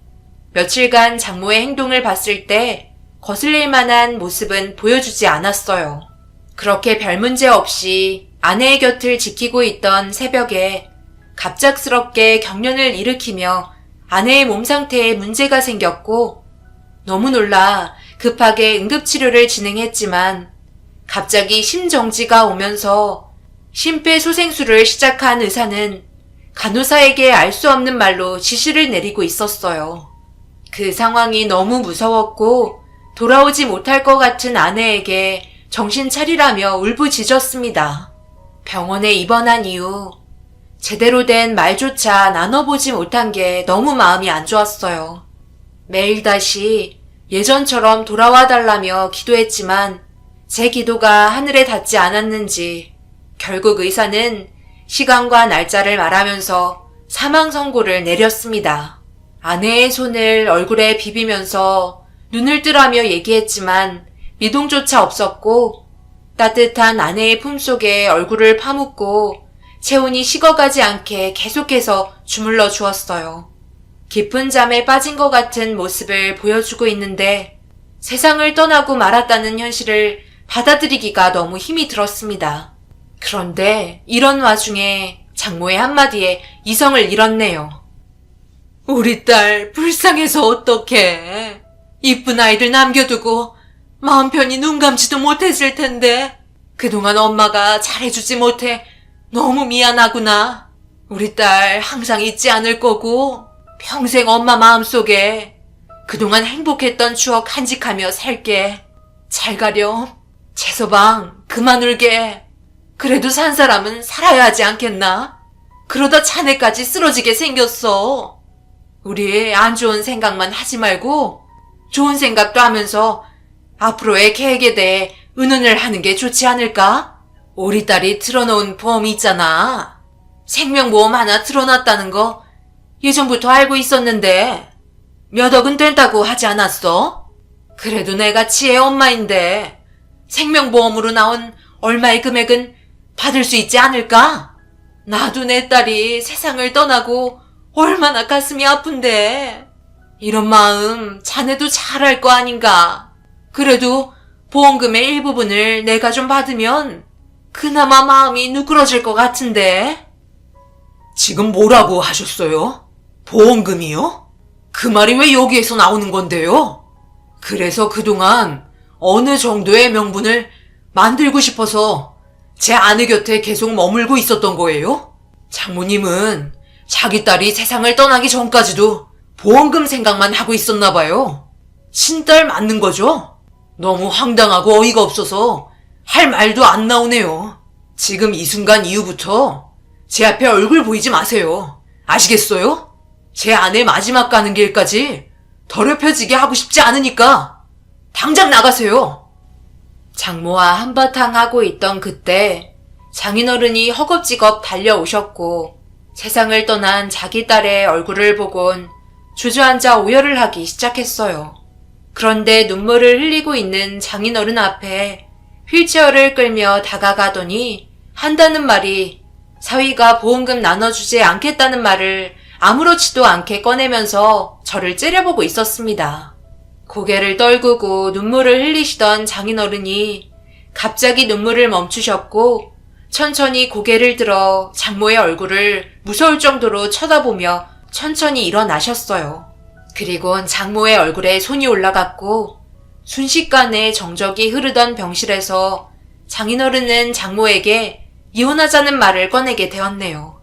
며칠간 장모의 행동을 봤을 때 거슬릴 만한 모습은 보여주지 않았어요. 그렇게 별 문제 없이 아내의 곁을 지키고 있던 새벽에 갑작스럽게 경련을 일으키며 아내의 몸 상태에 문제가 생겼고 너무 놀라 급하게 응급치료를 진행했지만 갑자기 심정지가 오면서 심폐소생술을 시작한 의사는 간호사에게 알 수 없는 말로 지시를 내리고 있었어요. 그 상황이 너무 무서웠고 돌아오지 못할 것 같은 아내에게 정신 차리라며 울부짖었습니다. 병원에 입원한 이후 제대로 된 말조차 나눠보지 못한 게 너무 마음이 안 좋았어요. 매일 다시 예전처럼 돌아와 달라며 기도했지만 제 기도가 하늘에 닿지 않았는지 결국 의사는 시간과 날짜를 말하면서 사망 선고를 내렸습니다. 아내의 손을 얼굴에 비비면서 눈을 뜨라며 얘기했지만 미동조차 없었고 따뜻한 아내의 품속에 얼굴을 파묻고 체온이 식어가지 않게 계속해서 주물러 주었어요. 깊은 잠에 빠진 것 같은 모습을 보여주고 있는데 세상을 떠나고 말았다는 현실을 받아들이기가 너무 힘이 들었습니다. 그런데 이런 와중에 장모의 한마디에 이성을 잃었네요. 우리 딸 불쌍해서 어떡해. 이쁜 아이들 남겨두고 마음 편히 눈 감지도 못했을 텐데 그동안 엄마가 잘해주지 못해 너무 미안하구나. 우리 딸 항상 잊지 않을 거고 평생 엄마 마음속에 그동안 행복했던 추억 간직하며 살게. 잘 가렴. 채서방 그만 울게. 그래도 산 사람은 살아야 하지 않겠나? 그러다 자네까지 쓰러지게 생겼어. 우리 안 좋은 생각만 하지 말고 좋은 생각도 하면서 앞으로의 계획에 대해 의논을 하는 게 좋지 않을까? 우리 딸이 틀어놓은 보험이 있잖아. 생명보험 하나 틀어놨다는 거 예전부터 알고 있었는데 몇 억은 된다고 하지 않았어? 그래도 내가 지혜 엄마인데 생명보험으로 나온 얼마의 금액은 받을 수 있지 않을까? 나도 내 딸이 세상을 떠나고 얼마나 가슴이 아픈데 이런 마음 자네도 잘 알 거 아닌가. 그래도 보험금의 일부분을 내가 좀 받으면 그나마 마음이 누그러질 것 같은데. 지금 뭐라고 하셨어요? 보험금이요? 그 말이 왜 여기에서 나오는 건데요? 그래서 그동안 어느 정도의 명분을 만들고 싶어서 제 아내 곁에 계속 머물고 있었던 거예요? 장모님은 자기 딸이 세상을 떠나기 전까지도 보험금 생각만 하고 있었나 봐요. 친딸 맞는 거죠? 너무 황당하고 어이가 없어서 할 말도 안 나오네요. 지금 이 순간 이후부터 제 앞에 얼굴 보이지 마세요. 아시겠어요? 제 아내 마지막 가는 길까지 더럽혀지게 하고 싶지 않으니까 당장 나가세요. 장모와 한바탕 하고 있던 그때 장인어른이 허겁지겁 달려오셨고 세상을 떠난 자기 딸의 얼굴을 보곤 주저앉아 오열을 하기 시작했어요. 그런데 눈물을 흘리고 있는 장인어른 앞에 휠체어를 끌며 다가가더니 한다는 말이 사위가 보험금 나눠주지 않겠다는 말을 아무렇지도 않게 꺼내면서 저를 째려보고 있었습니다. 고개를 떨구고 눈물을 흘리시던 장인어른이 갑자기 눈물을 멈추셨고 천천히 고개를 들어 장모의 얼굴을 무서울 정도로 쳐다보며 천천히 일어나셨어요. 그리곤 장모의 얼굴에 손이 올라갔고 순식간에 정적이 흐르던 병실에서 장인어른은 장모에게 이혼하자는 말을 꺼내게 되었네요.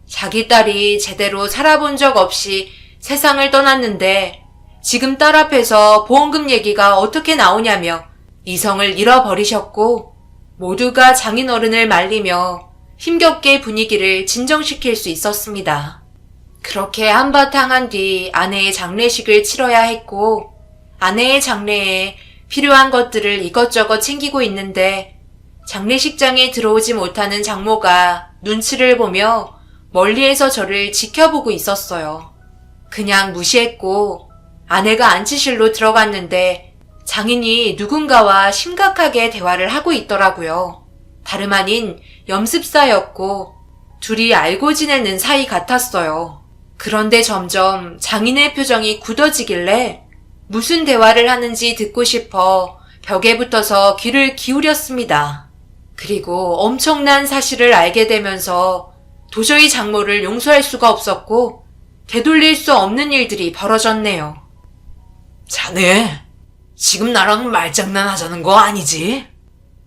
자기 딸이 제대로 살아본 적 없이 세상을 떠났는데 지금 딸 앞에서 보험금 얘기가 어떻게 나오냐며 이성을 잃어버리셨고 모두가 장인어른을 말리며 힘겹게 분위기를 진정시킬 수 있었습니다. 그렇게 한바탕 한 뒤 아내의 장례식을 치러야 했고 아내의 장례에 필요한 것들을 이것저것 챙기고 있는데 장례식장에 들어오지 못하는 장모가 눈치를 보며 멀리에서 저를 지켜보고 있었어요. 그냥 무시했고 아내가 안치실로 들어갔는데 장인이 누군가와 심각하게 대화를 하고 있더라고요. 다름 아닌 염습사였고 둘이 알고 지내는 사이 같았어요. 그런데 점점 장인의 표정이 굳어지길래 무슨 대화를 하는지 듣고 싶어 벽에 붙어서 귀를 기울였습니다. 그리고 엄청난 사실을 알게 되면서 도저히 장모를 용서할 수가 없었고 되돌릴 수 없는 일들이 벌어졌네요. 자네, 지금 나랑 말장난 하자는 거 아니지?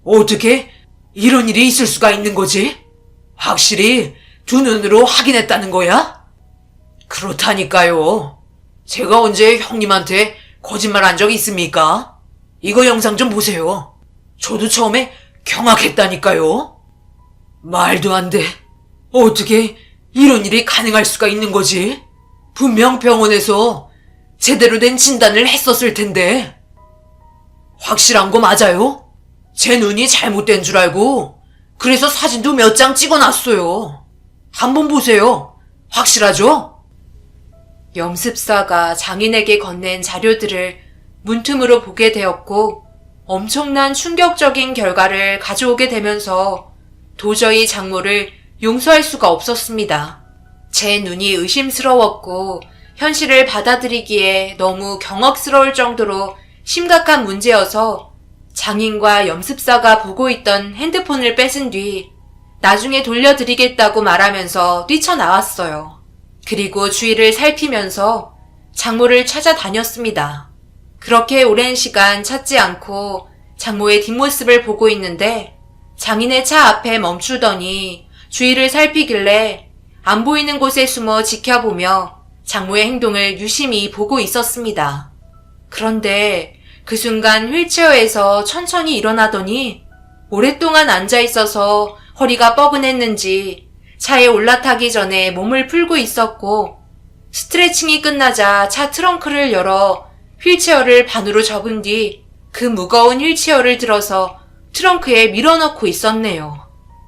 어떻게 이런 일이 있을 수가 있는 거지? 확실히 두 눈으로 확인했다는 거야? 그렇다니까요. 제가 언제 형님한테 거짓말 한 적 있습니까? 이거 영상 좀 보세요. 저도 처음에 경악했다니까요. 말도 안 돼. 어떻게 이런 일이 가능할 수가 있는 거지? 분명 병원에서 제대로 된 진단을 했었을 텐데. 확실한 거 맞아요? 제 눈이 잘못된 줄 알고 그래서 사진도 몇 장 찍어놨어요. 한번 보세요. 확실하죠? 염습사가 장인에게 건넨 자료들을 문틈으로 보게 되었고 엄청난 충격적인 결과를 가져오게 되면서 도저히 장모를 용서할 수가 없었습니다. 제 눈이 의심스러웠고 현실을 받아들이기에 너무 경악스러울 정도로 심각한 문제여서 장인과 염습사가 보고 있던 핸드폰을 뺏은 뒤 나중에 돌려드리겠다고 말하면서 뛰쳐나왔어요. 그리고 주위를 살피면서 장모를 찾아다녔습니다. 그렇게 오랜 시간 찾지 않고 장모의 뒷모습을 보고 있는데 장인의 차 앞에 멈추더니 주위를 살피길래 안 보이는 곳에 숨어 지켜보며 장모의 행동을 유심히 보고 있었습니다. 그런데 그 순간 휠체어에서 천천히 일어나더니 오랫동안 앉아 있어서 허리가 뻐근했는지 차에 올라타기 전에 몸을 풀고 있었고 스트레칭이 끝나자 차 트렁크를 열어 휠체어를 반으로 접은 뒤 그 무거운 휠체어를 들어서 트렁크에 밀어넣고 있었네요.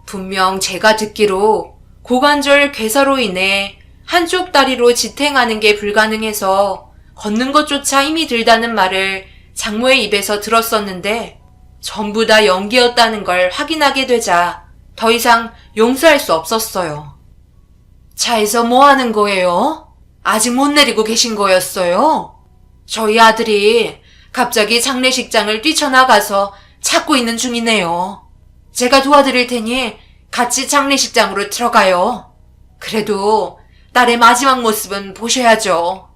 분명 제가 듣기로 고관절 괴사로 인해 한쪽 다리로 지탱하는 게 불가능해서 걷는 것조차 힘이 들다는 말을 장모의 입에서 들었었는데 전부 다 연기였다는 걸 확인하게 되자 더 이상 용서할 수 없었어요. 차에서 뭐 하는 거예요? 아직 못 내리고 계신 거였어요? 저희 아들이 갑자기 장례식장을 뛰쳐나가서 찾고 있는 중이네요. 제가 도와드릴 테니 같이 장례식장으로 들어가요. 그래도 딸의 마지막 모습은 보셔야죠.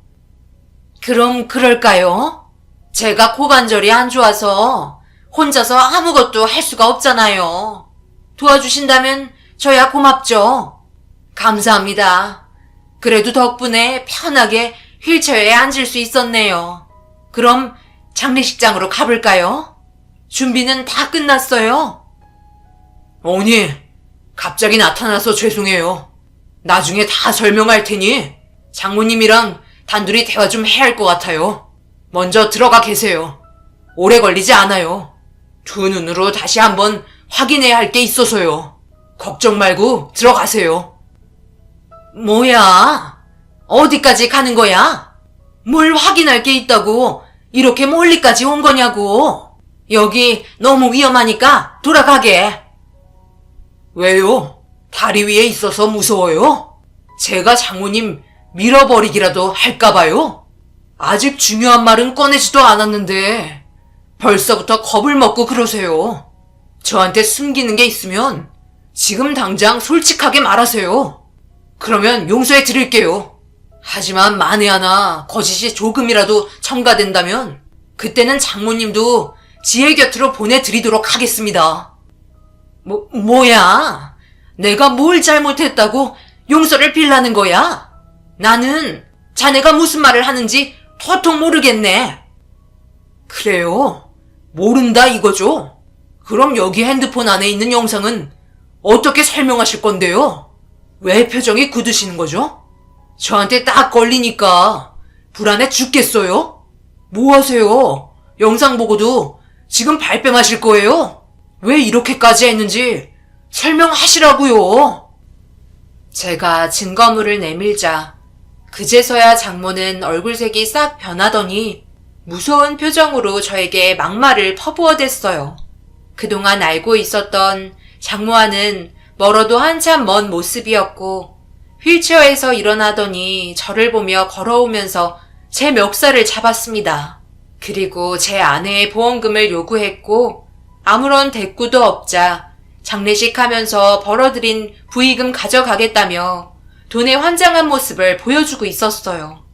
그럼 그럴까요? 제가 고관절이 안 좋아서 혼자서 아무것도 할 수가 없잖아요. 도와주신다면 저야 고맙죠. 감사합니다. 그래도 덕분에 편하게 휠체어에 앉을 수 있었네요. 그럼 장례식장으로 가볼까요? 준비는 다 끝났어요. 어머니, 갑자기 나타나서 죄송해요. 나중에 다 설명할 테니 장모님이랑 단둘이 대화 좀 해야 할 것 같아요. 먼저 들어가 계세요. 오래 걸리지 않아요. 두 눈으로 다시 한번 확인해야 할 게 있어서요. 걱정 말고 들어가세요. 뭐야? 어디까지 가는 거야? 뭘 확인할 게 있다고 이렇게 멀리까지 온 거냐고. 여기 너무 위험하니까 돌아가게. 왜요? 다리 위에 있어서 무서워요? 제가 장모님 밀어버리기라도 할까봐요? 아직 중요한 말은 꺼내지도 않았는데 벌써부터 겁을 먹고 그러세요. 저한테 숨기는 게 있으면 지금 당장 솔직하게 말하세요. 그러면 용서해 드릴게요. 하지만 만에 하나 거짓이 조금이라도 첨가된다면 그때는 장모님도 지혜 곁으로 보내드리도록 하겠습니다. 뭐야? 내가 뭘 잘못했다고 용서를 빌라는 거야? 나는 자네가 무슨 말을 하는지 도통 모르겠네. 그래요? 모른다 이거죠? 그럼 여기 핸드폰 안에 있는 영상은 어떻게 설명하실 건데요? 왜 표정이 굳으시는 거죠? 저한테 딱 걸리니까 불안해 죽겠어요? 뭐 하세요? 영상 보고도 지금 발뺌하실 거예요? 왜 이렇게까지 했는지 설명하시라고요. 제가 증거물을 내밀자 그제서야 장모는 얼굴색이 싹 변하더니 무서운 표정으로 저에게 막말을 퍼부어댔어요. 그동안 알고 있었던 장모와는 멀어도 한참 먼 모습이었고 휠체어에서 일어나더니 저를 보며 걸어오면서 제 멱살을 잡았습니다. 그리고 제 아내의 보험금을 요구했고 아무런 대꾸도 없자 장례식 하면서 벌어들인 부의금 가져가겠다며 돈에 환장한 모습을 보여주고 있었어요.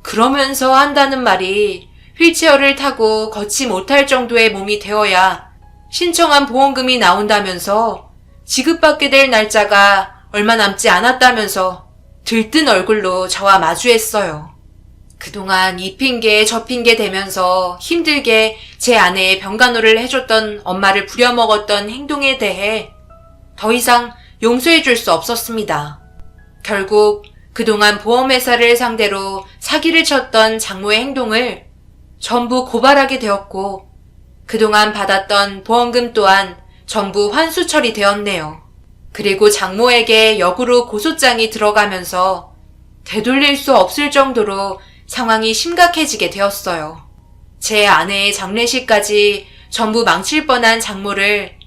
그러면서 한다는 말이 휠체어를 타고 걷지 못할 정도의 몸이 되어야 신청한 보험금이 나온다면서 지급받게 될 날짜가 얼마 남지 않았다면서 들뜬 얼굴로 저와 마주했어요. 그동안 이 핑계 저 핑계 대면서 힘들게 제 아내의 병간호를 해줬던 엄마를 부려먹었던 행동에 대해 더 이상 용서해줄 수 없었습니다. 결국 그동안 보험회사를 상대로 사기를 쳤던 장모의 행동을 전부 고발하게 되었고 그동안 받았던 보험금 또한 전부 환수 처리되었네요. 그리고 장모에게 역으로 고소장이 들어가면서 되돌릴 수 없을 정도로 상황이 심각해지게 되었어요. 제 아내의 장례식까지 전부 망칠 뻔한 장모를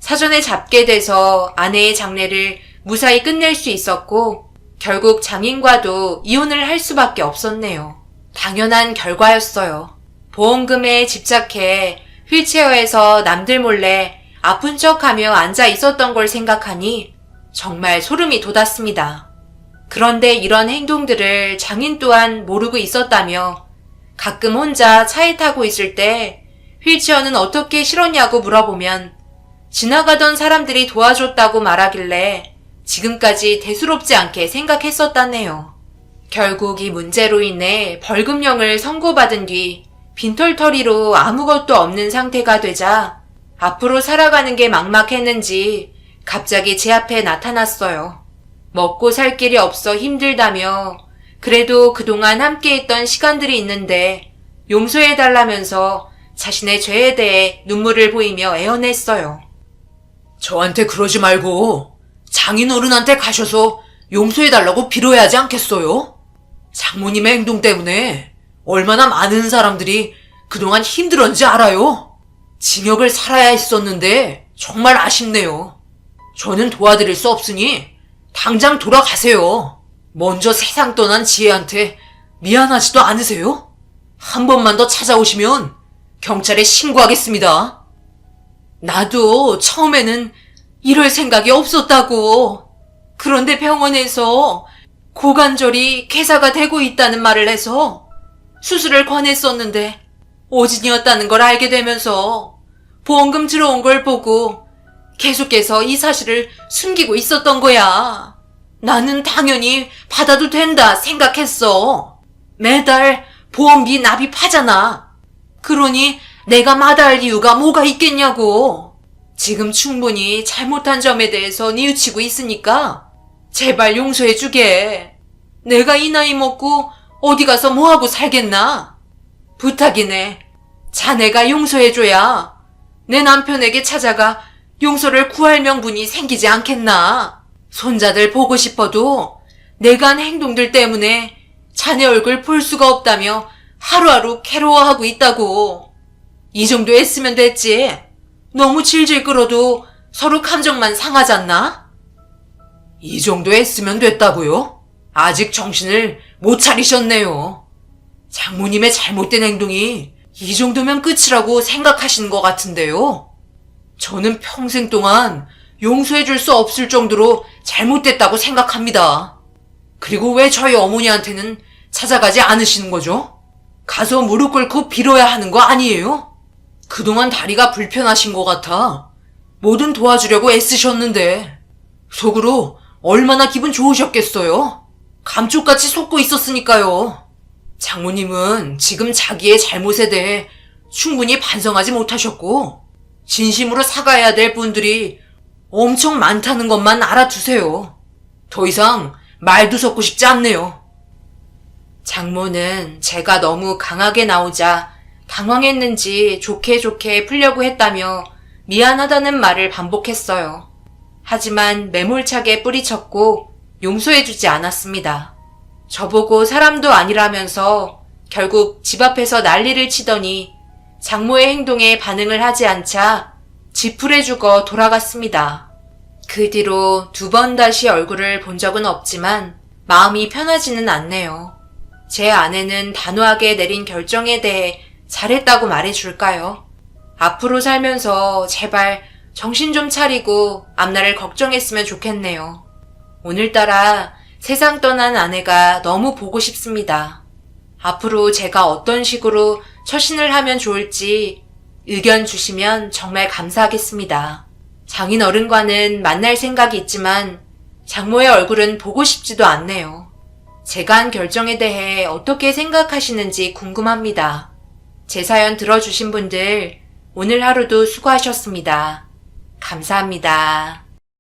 사전에 잡게 돼서 아내의 장례를 무사히 끝낼 수 있었고 결국 장인과도 이혼을 할 수밖에 없었네요. 당연한 결과였어요. 보험금에 집착해 휠체어에서 남들 몰래 아픈 척하며 앉아 있었던 걸 생각하니 정말 소름이 돋았습니다. 그런데 이런 행동들을 장인 또한 모르고 있었다며 가끔 혼자 차에 타고 있을 때 휠체어는 어떻게 실었냐고 물어보면 지나가던 사람들이 도와줬다고 말하길래 지금까지 대수롭지 않게 생각했었다네요. 결국 이 문제로 인해 벌금형을 선고받은 뒤 빈털터리로 아무것도 없는 상태가 되자 앞으로 살아가는 게 막막했는지 갑자기 제 앞에 나타났어요. 먹고 살 길이 없어 힘들다며 그래도 그동안 함께했던 시간들이 있는데 용서해달라면서 자신의 죄에 대해 눈물을 보이며 애원했어요. 저한테 그러지 말고 장인 어른한테 가셔서 용서해달라고 빌어야 하지 않겠어요? 장모님의 행동 때문에 얼마나 많은 사람들이 그동안 힘들었는지 알아요? 징역을 살아야 했었는데 정말 아쉽네요. 저는 도와드릴 수 없으니 당장 돌아가세요. 먼저 세상 떠난 지혜한테 미안하지도 않으세요? 한 번만 더 찾아오시면 경찰에 신고하겠습니다. 나도 처음에는 이럴 생각이 없었다고. 그런데 병원에서 고관절이 괴사가 되고 있다는 말을 해서 수술을 권했었는데 오진이었다는 걸 알게 되면서 보험금 들어온 걸 보고 계속해서 이 사실을 숨기고 있었던 거야. 나는 당연히 받아도 된다 생각했어. 매달 보험비 납입하잖아. 그러니 내가 마다할 이유가 뭐가 있겠냐고. 지금 충분히 잘못한 점에 대해서 뉘우치고 있으니까 제발 용서해주게. 내가 이 나이 먹고 어디 가서 뭐하고 살겠나? 부탁이네. 자네가 용서해줘야 내 남편에게 찾아가 용서를 구할 명분이 생기지 않겠나? 손자들 보고 싶어도 내가 한 행동들 때문에 자네 얼굴 볼 수가 없다며 하루하루 괴로워하고 있다고. 이 정도 했으면 됐지. 너무 질질 끌어도 서로 감정만 상하잖나? 이 정도 했으면 됐다고요? 아직 정신을 못 차리셨네요. 장모님의 잘못된 행동이 이 정도면 끝이라고 생각하시는 것 같은데요. 저는 평생 동안 용서해줄 수 없을 정도로 잘못됐다고 생각합니다. 그리고 왜 저희 어머니한테는 찾아가지 않으시는 거죠? 가서 무릎 꿇고 빌어야 하는 거 아니에요? 그동안 다리가 불편하신 것 같아 뭐든 도와주려고 애쓰셨는데 속으로 얼마나 기분 좋으셨겠어요? 감쪽같이 속고 있었으니까요. 장모님은 지금 자기의 잘못에 대해 충분히 반성하지 못하셨고 진심으로 사과해야 될 분들이 엄청 많다는 것만 알아두세요. 더 이상 말도 섞고 싶지 않네요. 장모는 제가 너무 강하게 나오자 당황했는지 좋게 풀려고 했다며 미안하다는 말을 반복했어요. 하지만 매몰차게 뿌리쳤고 용서해주지 않았습니다. 저보고 사람도 아니라면서 결국 집 앞에서 난리를 치더니 장모의 행동에 반응을 하지 않자 지풀에 죽어 돌아갔습니다. 그 뒤로 2번 다시 얼굴을 본 적은 없지만 마음이 편하지는 않네요. 제 아내는 단호하게 내린 결정에 대해 잘했다고 말해줄까요? 앞으로 살면서 제발 정신 좀 차리고 앞날을 걱정했으면 좋겠네요. 오늘따라 세상 떠난 아내가 너무 보고 싶습니다. 앞으로 제가 어떤 식으로 처신을 하면 좋을지 의견 주시면 정말 감사하겠습니다. 장인 어른과는 만날 생각이 있지만 장모의 얼굴은 보고 싶지도 않네요. 제가 한 결정에 대해 어떻게 생각하시는지 궁금합니다. 제 사연 들어주신 분들 오늘 하루도 수고하셨습니다. 감사합니다.